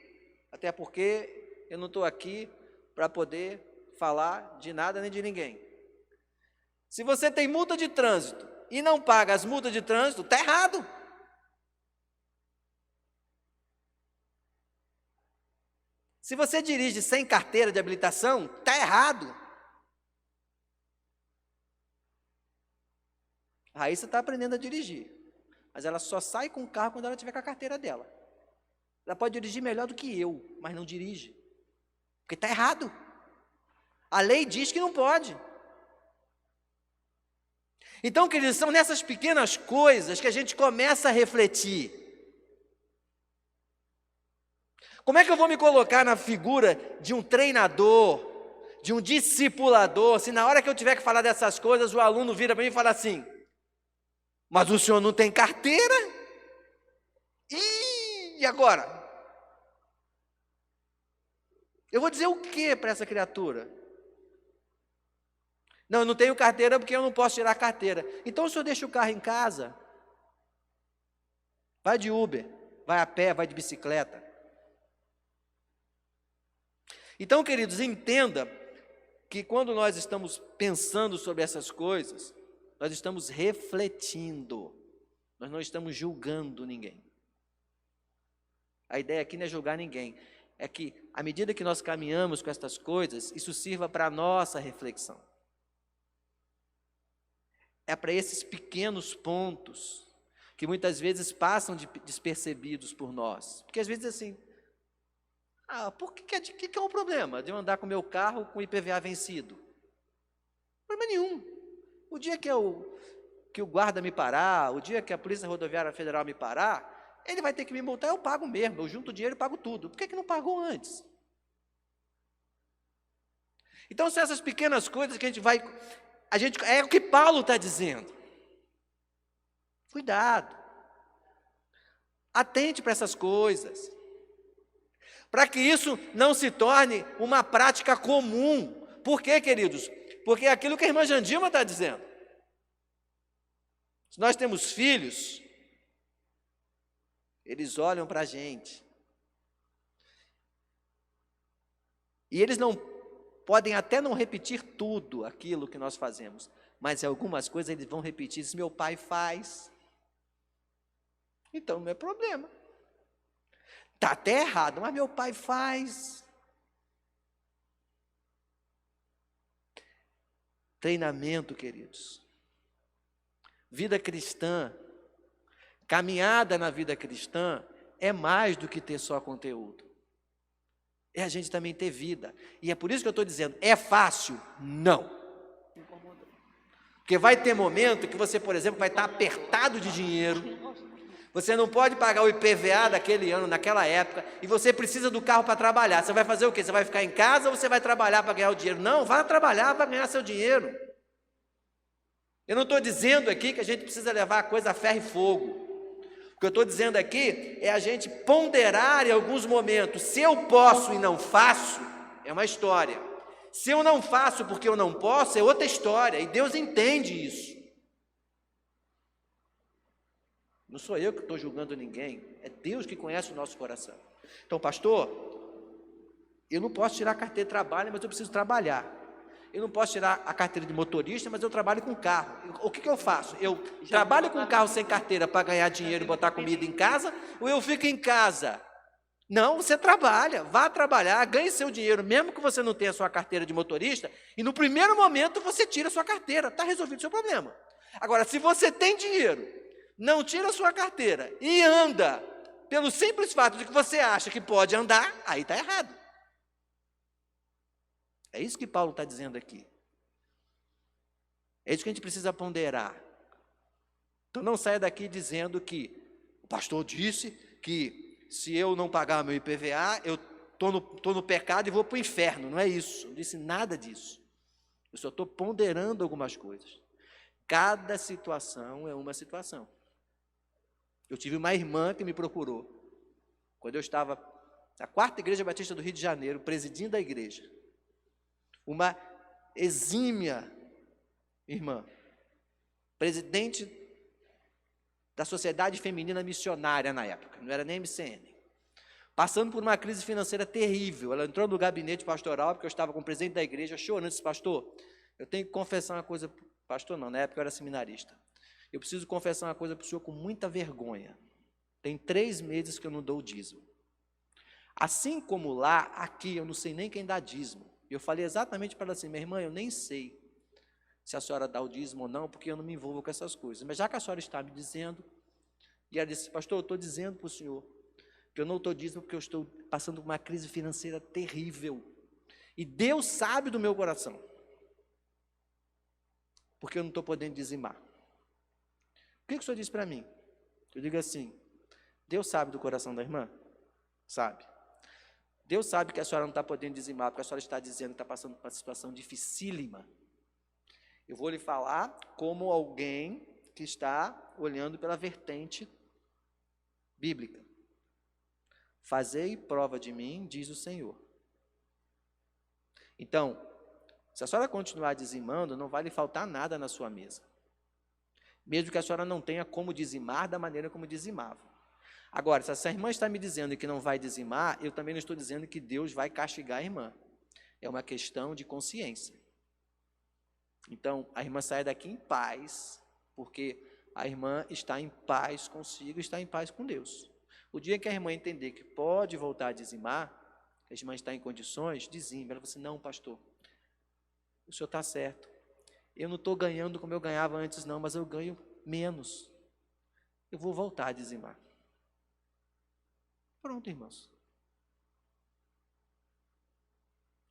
até porque eu não estou aqui para poder falar de nada nem de ninguém. Se você tem multa de trânsito e não paga as multas de trânsito, está errado. Se você dirige sem carteira de habilitação, está errado. A Raíssa está aprendendo a dirigir, mas ela só sai com o carro quando ela tiver com a carteira dela. Ela pode dirigir melhor do que eu, mas não dirige, porque está errado. A lei diz que não pode. Então, queridos, são nessas pequenas coisas que a gente começa a refletir. Como é que eu vou me colocar na figura de um treinador, de um discipulador, se na hora que eu tiver que falar dessas coisas, o aluno vira para mim e fala assim: mas o senhor não tem carteira? E agora? Eu vou dizer o que para essa criatura? Não, eu não tenho carteira porque eu não posso tirar a carteira. Então o senhor deixa o carro em casa, vai de Uber, vai a pé, vai de bicicleta. Então, queridos, entenda que quando nós estamos pensando sobre essas coisas, nós estamos refletindo, nós não estamos julgando ninguém. A ideia aqui não é julgar ninguém, é que à medida que nós caminhamos com estas coisas, isso sirva para a nossa reflexão. É para esses pequenos pontos que muitas vezes passam despercebidos por nós. Porque às vezes assim, por que é o problema de eu andar com o meu carro com IPVA vencido? Problema nenhum. O dia que o guarda me parar, o dia que a Polícia Rodoviária Federal me parar, ele vai ter que me multar, eu pago mesmo, eu junto o dinheiro e pago tudo. Por que não pagou antes? Então são essas pequenas coisas que é o que Paulo está dizendo. Cuidado. Atente para essas coisas. Para que isso não se torne uma prática comum. Por quê, queridos? Porque é aquilo que a irmã Jandilma está dizendo. Se nós temos filhos, eles olham para a gente. E eles não podem até não repetir tudo aquilo que nós fazemos, mas algumas coisas eles vão repetir. Se meu pai faz, então não é problema. Está até errado, mas meu pai faz. Treinamento, queridos. Vida cristã, caminhada na vida cristã, é mais do que ter só conteúdo. É a gente também ter vida. E é por isso que eu estou dizendo, é fácil? Não. Porque vai ter momento que você, por exemplo, vai estar apertado de dinheiro, você não pode pagar o IPVA daquele ano, naquela época, e você precisa do carro para trabalhar. Você vai fazer o quê? Você vai ficar em casa ou você vai trabalhar para ganhar o dinheiro? Não, vá trabalhar para ganhar seu dinheiro. Eu não estou dizendo aqui que a gente precisa levar a coisa a ferro e fogo. O que eu estou dizendo aqui é a gente ponderar em alguns momentos. Se eu posso e não faço, é uma história. Se eu não faço porque eu não posso, é outra história. E Deus entende isso. Não sou eu que estou julgando ninguém. É Deus que conhece o nosso coração. Então, pastor, eu não posso tirar a carteira de trabalho, mas eu preciso trabalhar. Eu não posso tirar a carteira de motorista, mas eu trabalho com carro. O que eu faço? Eu trabalho com carro sem carteira para ganhar dinheiro e botar comida em casa, ou eu fico em casa? Não, você trabalha, vá trabalhar, ganhe seu dinheiro, mesmo que você não tenha sua carteira de motorista, e no primeiro momento você tira a sua carteira, está resolvido o seu problema. Agora, se você tem dinheiro, não tira a sua carteira e anda, pelo simples fato de que você acha que pode andar, aí está errado. É isso que Paulo está dizendo aqui. É isso que a gente precisa ponderar. Então não saia daqui dizendo que o pastor disse que se eu não pagar meu IPVA, eu estou no pecado e vou para o inferno. Não é isso, não disse nada disso. Eu só estou ponderando algumas coisas. Cada situação é uma situação. Eu tive uma irmã que me procurou, quando eu estava na 4ª Igreja Batista do Rio de Janeiro, presidindo a igreja. Uma exímia irmã, presidente da Sociedade Feminina Missionária na época, não era nem MCN, passando por uma crise financeira terrível. Ela entrou no gabinete pastoral, porque eu estava com o presidente da igreja, chorando, disse: pastor, eu tenho que confessar uma coisa, pastor não, na época eu era seminarista, eu preciso confessar uma coisa para o senhor com muita vergonha, tem 3 meses que eu não dou o dízimo. Assim como lá, aqui eu não sei nem quem dá dízimo. Eu falei exatamente para ela assim: minha irmã, eu nem sei se a senhora dá o dízimo ou não, porque eu não me envolvo com essas coisas. Mas já que a senhora está me dizendo, e ela disse: pastor, eu estou dizendo para o senhor que eu não estou dízimo porque eu estou passando por uma crise financeira terrível. E Deus sabe do meu coração, porque eu não estou podendo dizimar. O que o senhor diz para mim? Eu digo assim: Deus sabe do coração da irmã? Sabe. Deus sabe que a senhora não está podendo dizimar, porque a senhora está dizendo que está passando por uma situação dificílima. Eu vou lhe falar como alguém que está olhando pela vertente bíblica. Fazei prova de mim, diz o Senhor. Então, se a senhora continuar dizimando, não vai lhe faltar nada na sua mesa. Mesmo que a senhora não tenha como dizimar da maneira como dizimava. Agora, se essa irmã está me dizendo que não vai dizimar, eu também não estou dizendo que Deus vai castigar a irmã. É uma questão de consciência. Então, a irmã sai daqui em paz, porque a irmã está em paz consigo, está em paz com Deus. O dia que a irmã entender que pode voltar a dizimar, a irmã está em condições, dizime. Ela fala assim: não, pastor, o senhor está certo. Eu não estou ganhando como eu ganhava antes não, mas eu ganho menos. Eu vou voltar a dizimar. Pronto, irmãos.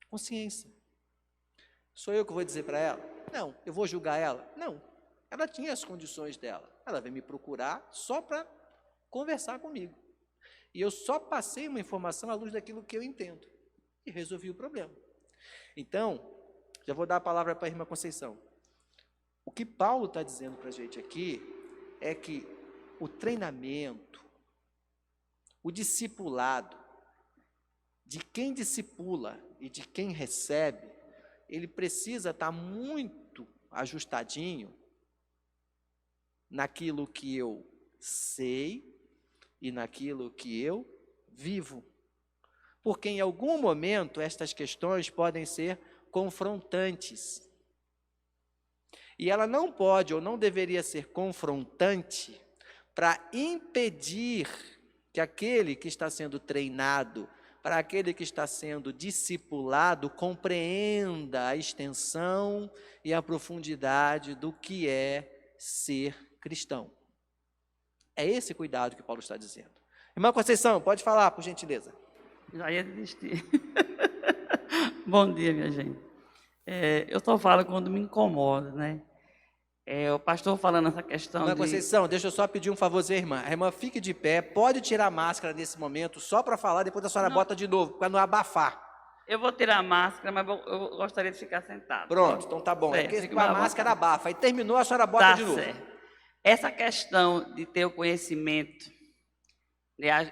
Consciência. Sou eu que vou dizer para ela? Não. Eu vou julgar ela? Não. Ela tinha as condições dela. Ela veio me procurar só para conversar comigo. E eu só passei uma informação à luz daquilo que eu entendo. E resolvi o problema. Então, já vou dar a palavra para a irmã Conceição. O que Paulo está dizendo para a gente aqui é que o treinamento, o discipulado, de quem discipula e de quem recebe, ele precisa estar muito ajustadinho naquilo que eu sei e naquilo que eu vivo. Porque em algum momento estas questões podem ser confrontantes. E ela não pode ou não deveria ser confrontante para impedir que aquele que está sendo treinado, para aquele que está sendo discipulado, compreenda a extensão e a profundidade do que é ser cristão. É esse cuidado que Paulo está dizendo. Irmã Conceição, pode falar, por gentileza. Já ia desistir. Bom dia, minha gente. Eu só falo quando me incomoda, né? O pastor falando essa questão Irmã Conceição, deixa eu só pedir um favorzinho à irmã. A irmã fique de pé, pode tirar a máscara nesse momento, só para falar, depois a senhora bota de novo, para não abafar. Eu vou tirar a máscara, mas eu gostaria de ficar sentado. Pronto, então tá bom. Certo, Porque fica com a mais à máscara vontade. abafa. Aí terminou, a senhora bota Tá de novo. certo. Essa questão de ter o conhecimento,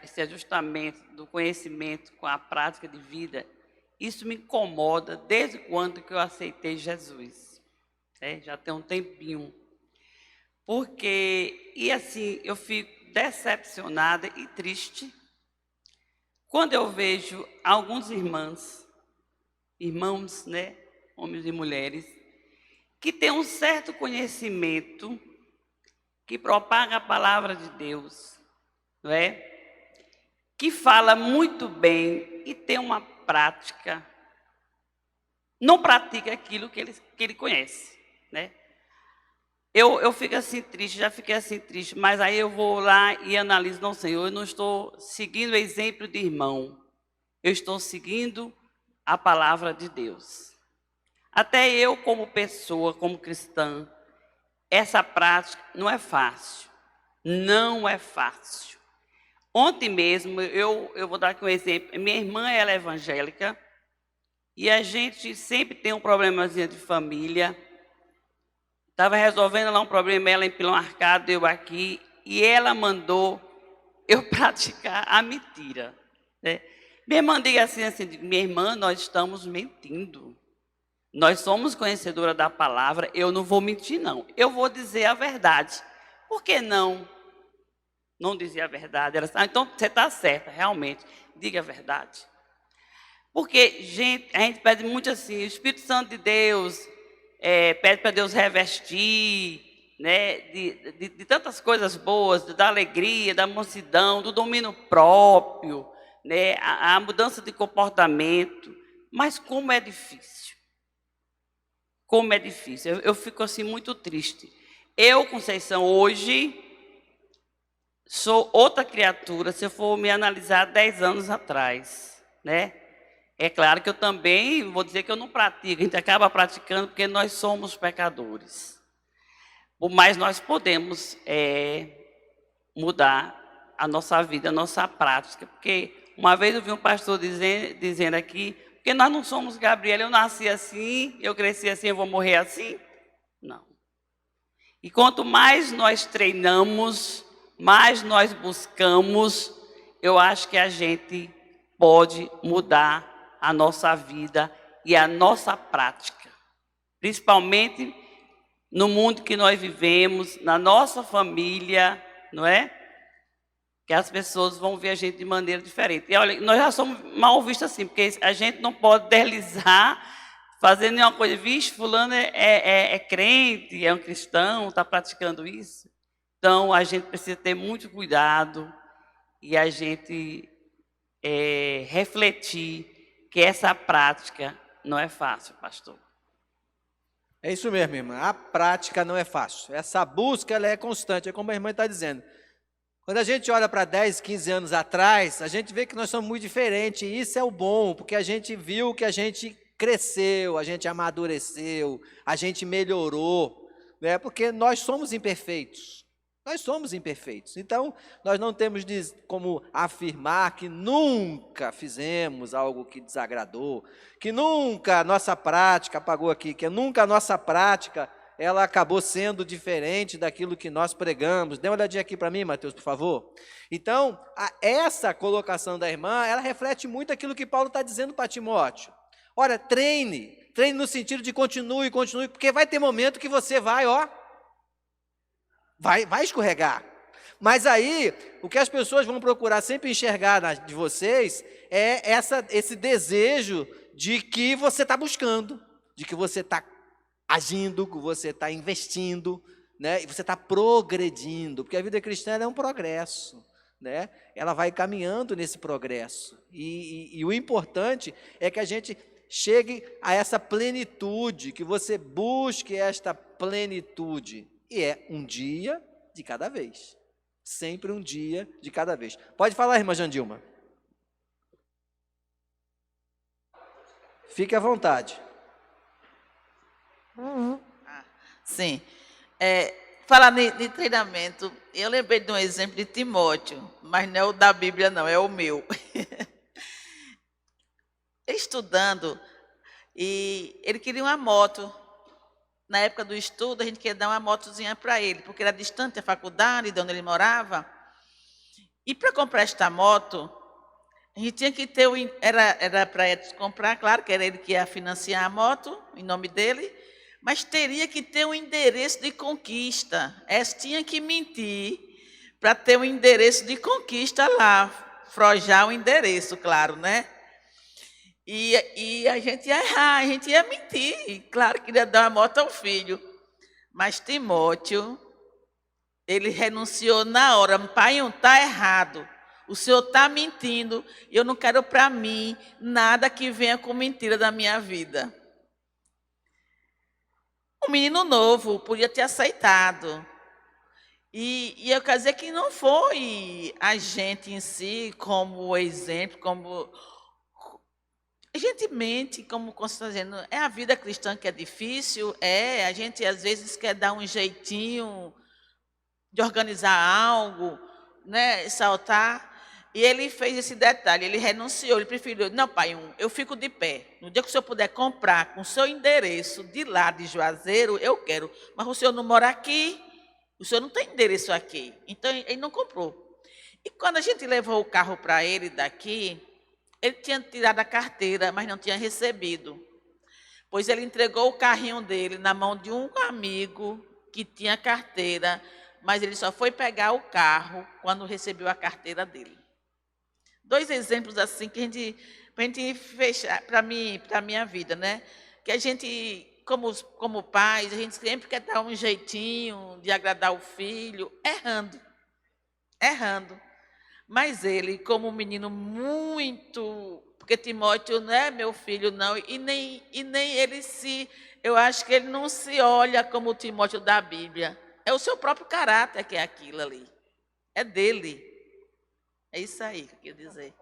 esse ajustamento do conhecimento com a prática de vida, isso me incomoda desde quando que eu aceitei Jesus. Já tem um tempinho. E assim, eu fico decepcionada e triste quando eu vejo alguns irmãos, né, homens e mulheres, que têm um certo conhecimento, que propaga a palavra de Deus, não é? Que fala muito bem e tem uma prática, não pratica aquilo que ele conhece, né? Eu fico assim triste, já fiquei assim triste, mas aí eu vou lá e analiso, não, Senhor, eu não estou seguindo o exemplo de irmão, eu estou seguindo a palavra de Deus. Até eu, como pessoa, como cristã, essa prática não é fácil, não é fácil. Ontem mesmo, eu vou dar aqui um exemplo, minha irmã, ela é evangélica, e a gente sempre tem um problemazinho de família. Estava resolvendo lá um problema, ela em Pilão Arcado, eu aqui, e ela mandou eu praticar a mentira, né? Minha irmã diz assim, minha irmã, nós estamos mentindo. Nós somos conhecedora da palavra, eu não vou mentir, não. Eu vou dizer a verdade. Por que não? Não dizer a verdade. Ela disse, então você está certa, realmente, diga a verdade. Porque, a gente pede muito assim, o Espírito Santo de Deus, pede para Deus revestir, né, de tantas coisas boas, da alegria, da mansidão, do domínio próprio, né, a mudança de comportamento. Mas como é difícil. Como é difícil. Eu fico assim muito triste. Eu, Conceição, hoje, sou outra criatura, se eu for me analisar 10 anos atrás, né? É claro que eu também vou dizer que eu não pratico, a gente acaba praticando porque nós somos pecadores. Mas nós podemos mudar a nossa vida, a nossa prática. Porque uma vez eu vi um pastor dizendo aqui, porque nós não somos Gabriel, eu nasci assim, eu cresci assim, eu vou morrer assim. Não. E quanto mais nós treinamos, mais nós buscamos, eu acho que a gente pode mudar a nossa vida e a nossa prática. Principalmente no mundo que nós vivemos, na nossa família, não é? Que as pessoas vão ver a gente de maneira diferente. E olha, nós já somos mal vistos assim, porque a gente não pode deslizar, fazer nenhuma coisa. Vixe, fulano é crente, é um cristão, está praticando isso. Então, a gente precisa ter muito cuidado e a gente refletir que essa prática não é fácil, pastor. É isso mesmo, irmã. A prática não é fácil. Essa busca ela é constante, é como a irmã está dizendo. Quando a gente olha para 10, 15 anos atrás, a gente vê que nós somos muito diferentes. E isso é o bom, porque a gente viu que a gente cresceu, a gente amadureceu, a gente melhorou, né? Porque nós somos imperfeitos. Nós somos imperfeitos. Então, nós não temos como afirmar que nunca fizemos algo que desagradou, que nunca a nossa prática, apagou aqui, que nunca a nossa prática, ela acabou sendo diferente daquilo que nós pregamos. Dê uma olhadinha aqui para mim, Mateus, por favor. Então, essa colocação da irmã, ela reflete muito aquilo que Paulo está dizendo para Timóteo. Olha, treine no sentido de continue, porque vai ter momento que você vai escorregar. Mas aí, o que as pessoas vão procurar sempre enxergar de vocês é esse desejo de que você está buscando, de que você está agindo, que você está investindo, né? E você está progredindo, porque a vida cristã é um progresso, né? Ela vai caminhando nesse progresso. E o importante é que a gente chegue a essa plenitude, que você busque esta plenitude, E é um dia de cada vez. Sempre um dia de cada vez. Pode falar, irmã Jandilma. Fique à vontade. Sim. Falar de treinamento, eu lembrei de um exemplo de Timóteo, mas não é o da Bíblia, não, é o meu. Estudando, e ele queria uma moto. Na época do estudo, a gente queria dar uma motozinha para ele, porque era distante a faculdade, de onde ele morava. E para comprar esta moto, a gente tinha que ter era para Edson comprar, claro que era ele que ia financiar a moto, em nome dele, mas teria que ter um endereço de conquista. Edson tinha que mentir para ter um endereço de conquista forjar o endereço, claro, né? E a gente ia errar, a gente ia mentir. Claro que ia dar uma moto ao filho. Mas Timóteo, ele renunciou na hora. Pai, não está errado. O senhor está mentindo. Eu não quero para mim nada que venha com mentira da minha vida. Um menino novo podia ter aceitado. E eu quero dizer que não foi a gente em si como exemplo, como... A gente mente, como Constância está dizendo, é a vida cristã que é difícil, a gente às vezes quer dar um jeitinho de organizar algo, né, saltar, e ele fez esse detalhe, ele renunciou, ele preferiu, não pai, eu fico de pé, no dia que o senhor puder comprar com o seu endereço de lá de Juazeiro, eu quero, mas o senhor não mora aqui, o senhor não tem endereço aqui, então ele não comprou. E quando a gente levou o carro para ele daqui, ele tinha tirado a carteira, mas não tinha recebido. Pois ele entregou o carrinho dele na mão de um amigo que tinha carteira, mas ele só foi pegar o carro quando recebeu a carteira dele. 2 exemplos assim que para a gente fechar, para a minha vida, né? Que a gente, como pais, a gente sempre quer dar um jeitinho de agradar o filho, errando. Mas ele, como um menino muito... Porque Timóteo não é meu filho, não. E nem ele eu acho que ele não se olha como o Timóteo da Bíblia. É o seu próprio caráter que é aquilo ali. É dele. É isso aí que eu queria dizer.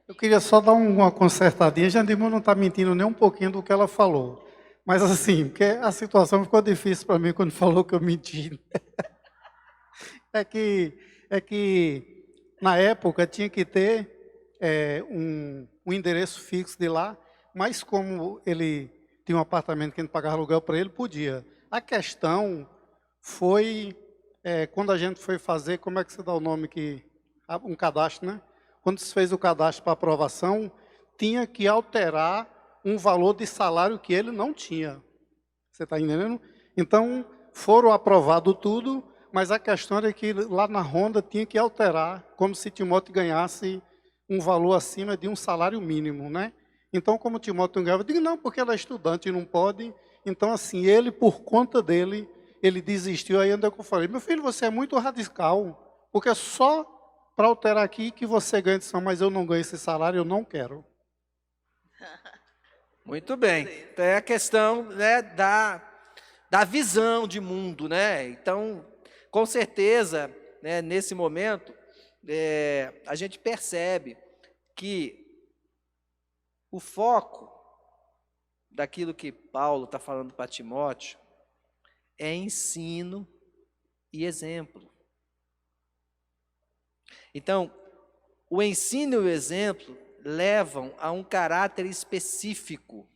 Eu queria só dar uma consertadinha. Jandilma não está mentindo nem um pouquinho do que ela falou. Mas assim, porque a situação ficou difícil para mim quando falou que eu menti. É que na época tinha que ter um endereço fixo de lá, mas como ele tinha um apartamento que a gente pagava aluguel para ele, podia. A questão foi, quando a gente foi fazer, como é que se dá o nome um cadastro, né? Quando se fez o cadastro para aprovação, tinha que alterar um valor de salário que ele não tinha. Você está entendendo? Então, foram aprovado tudo, mas a questão era que lá na Honda tinha que alterar, como se Timóteo ganhasse um valor acima de um salário mínimo, né? Então, como Timóteo não ganhava, eu digo, não, porque ela é estudante e não pode. Então, assim, ele, por conta dele, ele desistiu. Aí onde é que eu falei, meu filho, você é muito radical, porque é só para alterar aqui que você ganha, mas eu não ganho esse salário, eu não quero. Muito bem. Então, é a questão, né, da visão de mundo, né? Então, com certeza, né, nesse momento, a gente percebe que o foco daquilo que Paulo está falando para Timóteo é ensino e exemplo. Então, o ensino e o exemplo levam a um caráter específico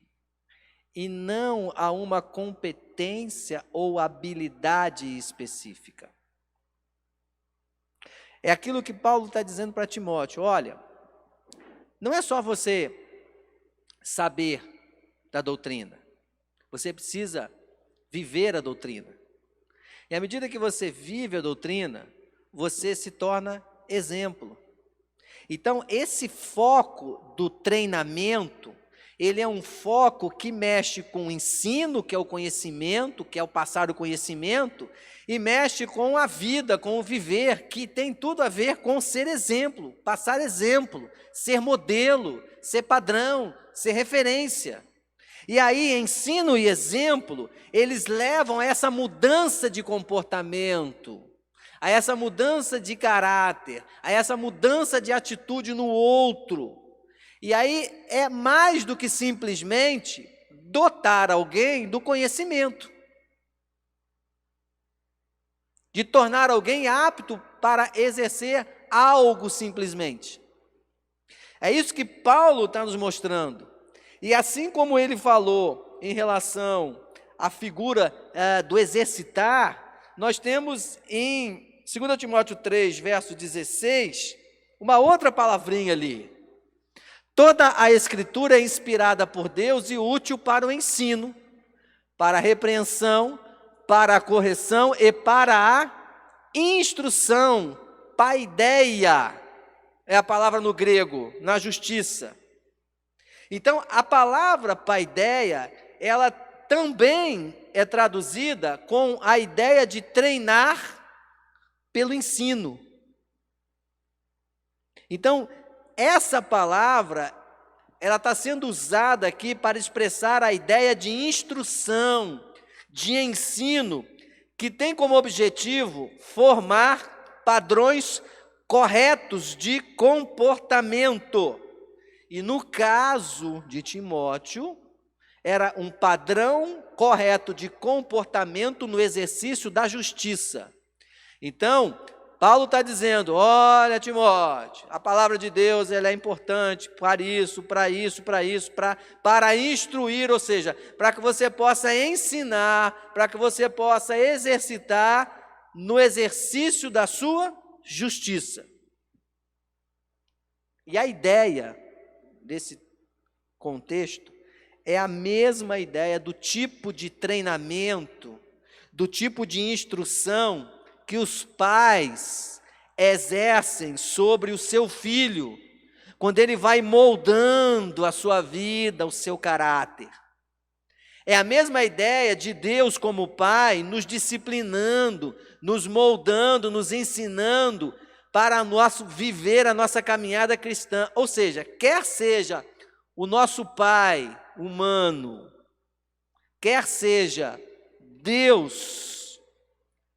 e não a uma competência ou habilidade específica. É aquilo que Paulo está dizendo para Timóteo, olha, não é só você saber da doutrina, você precisa viver a doutrina. E à medida que você vive a doutrina, você se torna exemplo. Então, esse foco do treinamento, ele é um foco que mexe com o ensino, que é o conhecimento, que é o passar o conhecimento, e mexe com a vida, com o viver, que tem tudo a ver com ser exemplo, passar exemplo, ser modelo, ser padrão, ser referência. E aí, ensino e exemplo, eles levam a essa mudança de comportamento, a essa mudança de caráter, a essa mudança de atitude no outro. E aí é mais do que simplesmente dotar alguém do conhecimento, de tornar alguém apto para exercer algo simplesmente. É isso que Paulo está nos mostrando. E assim como ele falou em relação à figura do exercitar, nós temos em 2 Timóteo 3, verso 16, uma outra palavrinha ali. Toda a Escritura é inspirada por Deus e útil para o ensino, para a repreensão, para a correção e para a instrução, paideia, é a palavra no grego, na justiça. Então, a palavra paideia, ela também é traduzida com a ideia de treinar pelo ensino. Então, essa palavra, ela está sendo usada aqui para expressar a ideia de instrução, de ensino, que tem como objetivo formar padrões corretos de comportamento. E no caso de Timóteo, era um padrão correto de comportamento no exercício da justiça. Então, Paulo está dizendo, olha Timóteo, a palavra de Deus ela é importante para isso, para instruir, ou seja, para que você possa ensinar, para que você possa exercitar no exercício da sua justiça. E a ideia desse contexto é a mesma ideia do tipo de treinamento, do tipo de instrução que os pais exercem sobre o seu filho, quando ele vai moldando a sua vida, o seu caráter. É a mesma ideia de Deus como Pai, nos disciplinando, nos moldando, nos ensinando para nosso viver a nossa caminhada cristã. Ou seja, quer seja o nosso Pai humano, quer seja Deus,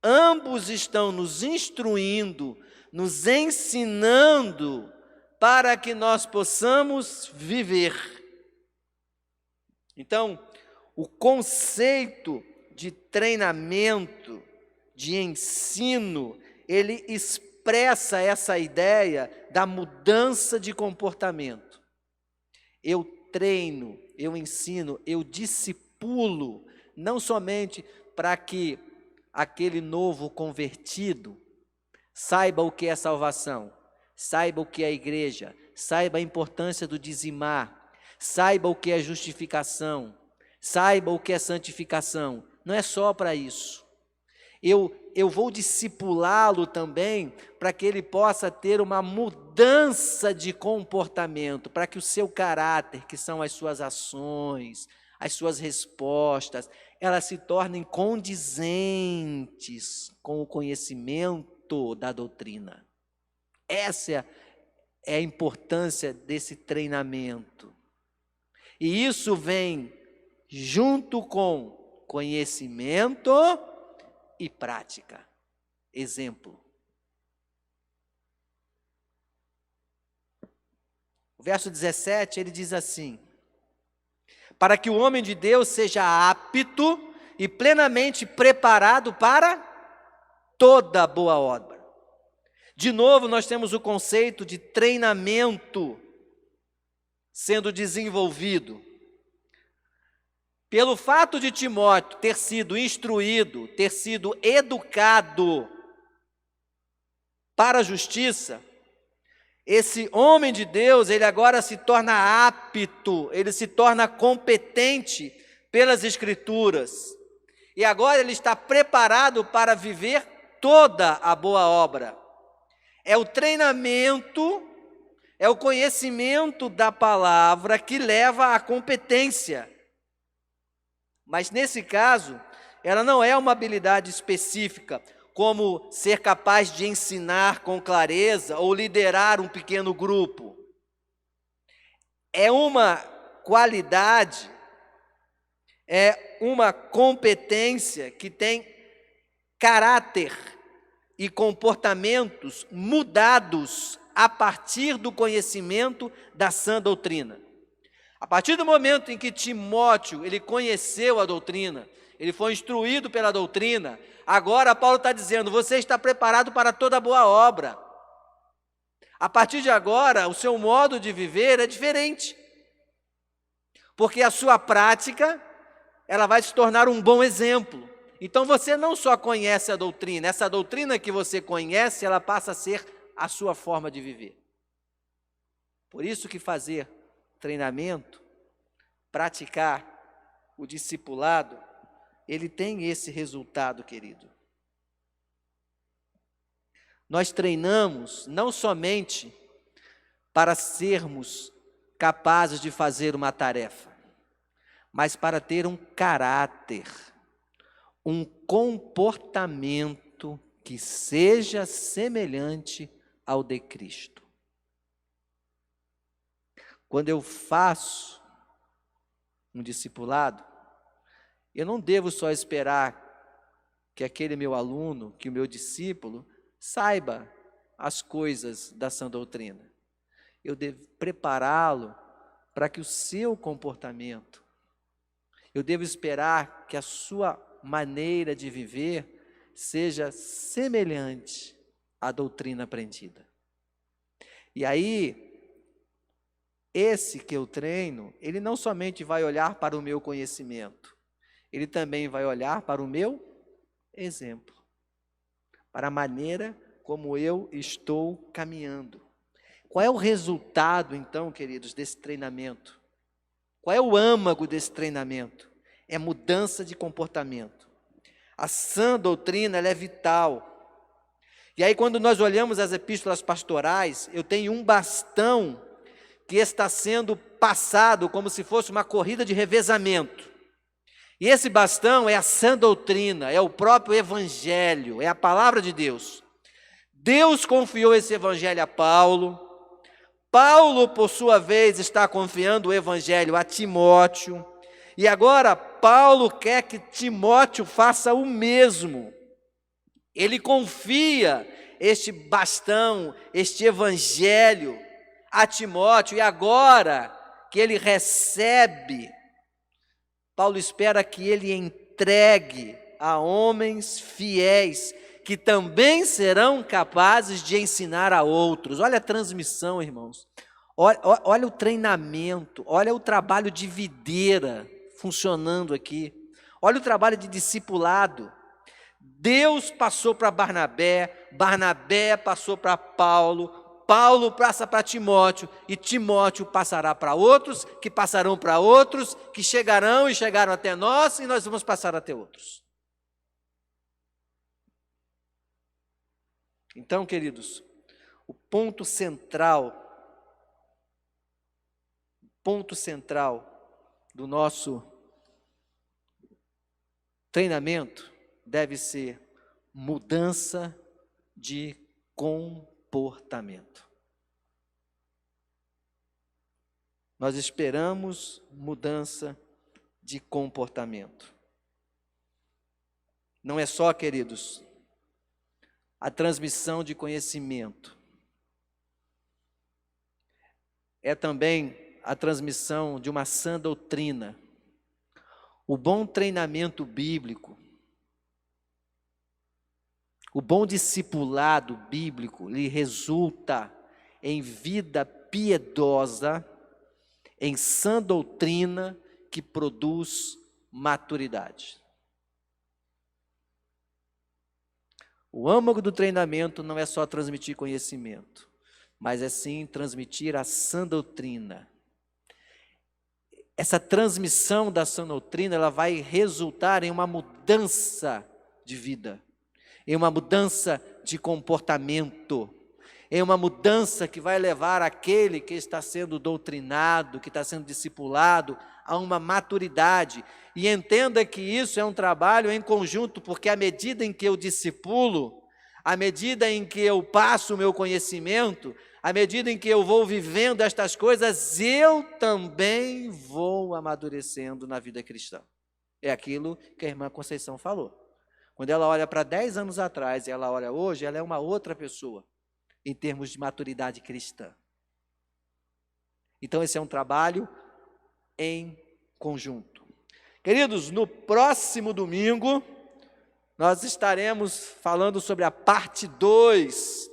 ambos estão nos instruindo, nos ensinando para que nós possamos viver. Então, o conceito de treinamento, de ensino, ele expressa essa ideia da mudança de comportamento. Eu treino, eu ensino, eu discipulo, não somente para que aquele novo convertido saiba o que é salvação, saiba o que é a igreja, saiba a importância do dizimar, saiba o que é justificação, saiba o que é santificação. Não é só para isso. Eu vou discipulá-lo também para que ele possa ter uma mudança de comportamento, para que o seu caráter, que são as suas ações, as suas respostas, elas se tornem condizentes com o conhecimento da doutrina. Essa é a importância desse treinamento. E isso vem junto com conhecimento e prática. Exemplo. O verso 17, ele diz assim: para que o homem de Deus seja apto e plenamente preparado para toda boa obra. De novo, nós temos o conceito de treinamento sendo desenvolvido. Pelo fato de Timóteo ter sido instruído, ter sido educado para a justiça, esse homem de Deus, ele agora se torna apto, ele se torna competente pelas Escrituras. E agora ele está preparado para viver toda a boa obra. É o treinamento, é o conhecimento da palavra que leva à competência. Mas nesse caso, ela não é uma habilidade específica, como ser capaz de ensinar com clareza ou liderar um pequeno grupo. É uma qualidade é uma competência que tem caráter e comportamentos mudados a partir do conhecimento da sã doutrina. A partir do momento em que Timóteo ele conheceu a doutrina, ele foi instruído pela doutrina, agora Paulo está dizendo, você está preparado para toda boa obra. A partir de agora, o seu modo de viver é diferente, porque a sua prática, ela vai se tornar um bom exemplo. Então você não só conhece a doutrina, essa doutrina que você conhece, ela passa a ser a sua forma de viver. Por isso que fazer treinamento, praticar o discipulado, ele tem esse resultado, querido. Nós treinamos não somente para sermos capazes de fazer uma tarefa, mas para ter um caráter, um comportamento que seja semelhante ao de Cristo. Quando eu faço um discipulado, eu não devo só esperar que aquele meu aluno, que o meu discípulo, saiba as coisas da sã doutrina. Eu devo prepará-lo para que o seu comportamento, eu devo esperar que a sua maneira de viver seja semelhante à doutrina aprendida. E aí, esse que eu treino, ele não somente vai olhar para o meu conhecimento, ele também vai olhar para o meu exemplo, para a maneira como eu estou caminhando. Qual é o resultado, então, queridos, desse treinamento? Qual é o âmago desse treinamento? É mudança de comportamento. A sã doutrina, ela é vital. E aí, quando nós olhamos as epístolas pastorais, eu tenho um bastão que está sendo passado como se fosse uma corrida de revezamento. E esse bastão é a sã doutrina, é o próprio evangelho, é a palavra de Deus. Deus confiou esse evangelho a Paulo. Paulo, por sua vez, está confiando o evangelho a Timóteo. E agora Paulo quer que Timóteo faça o mesmo. Ele confia este bastão, este evangelho a Timóteo, e agora que ele recebe, Paulo espera que ele entregue a homens fiéis, que também serão capazes de ensinar a outros. Olha a transmissão, irmãos. Olha o treinamento, olha o trabalho de videira funcionando aqui. Olha o trabalho de discipulado. Deus passou para Barnabé, Barnabé passou para Paulo, Paulo passa para Timóteo, e Timóteo passará para outros, que passarão para outros, que chegarão e chegaram até nós, e nós vamos passar até outros. Então, queridos, o ponto central do nosso treinamento deve ser mudança de comportamento. Nós esperamos mudança de comportamento. Não é só, queridos, a transmissão de conhecimento. É também a transmissão de uma sã doutrina. O bom treinamento bíblico, o bom discipulado bíblico, lhe resulta em vida piedosa, em sã doutrina que produz maturidade. O âmago do treinamento não é só transmitir conhecimento, mas é sim transmitir a sã doutrina. Essa transmissão da sã doutrina, ela vai resultar em uma mudança de vida, em uma mudança de comportamento, em uma mudança que vai levar aquele que está sendo doutrinado, que está sendo discipulado, a uma maturidade. E entenda que isso é um trabalho em conjunto, porque à medida em que eu discipulo, à medida em que eu passo o meu conhecimento, à medida em que eu vou vivendo estas coisas, eu também vou amadurecendo na vida cristã. É aquilo que a irmã Conceição falou. Quando ela olha para 10 anos atrás e ela olha hoje, ela é uma outra pessoa, em termos de maturidade cristã. Então, esse é um trabalho em conjunto. Queridos, no próximo domingo, nós estaremos falando sobre a parte 2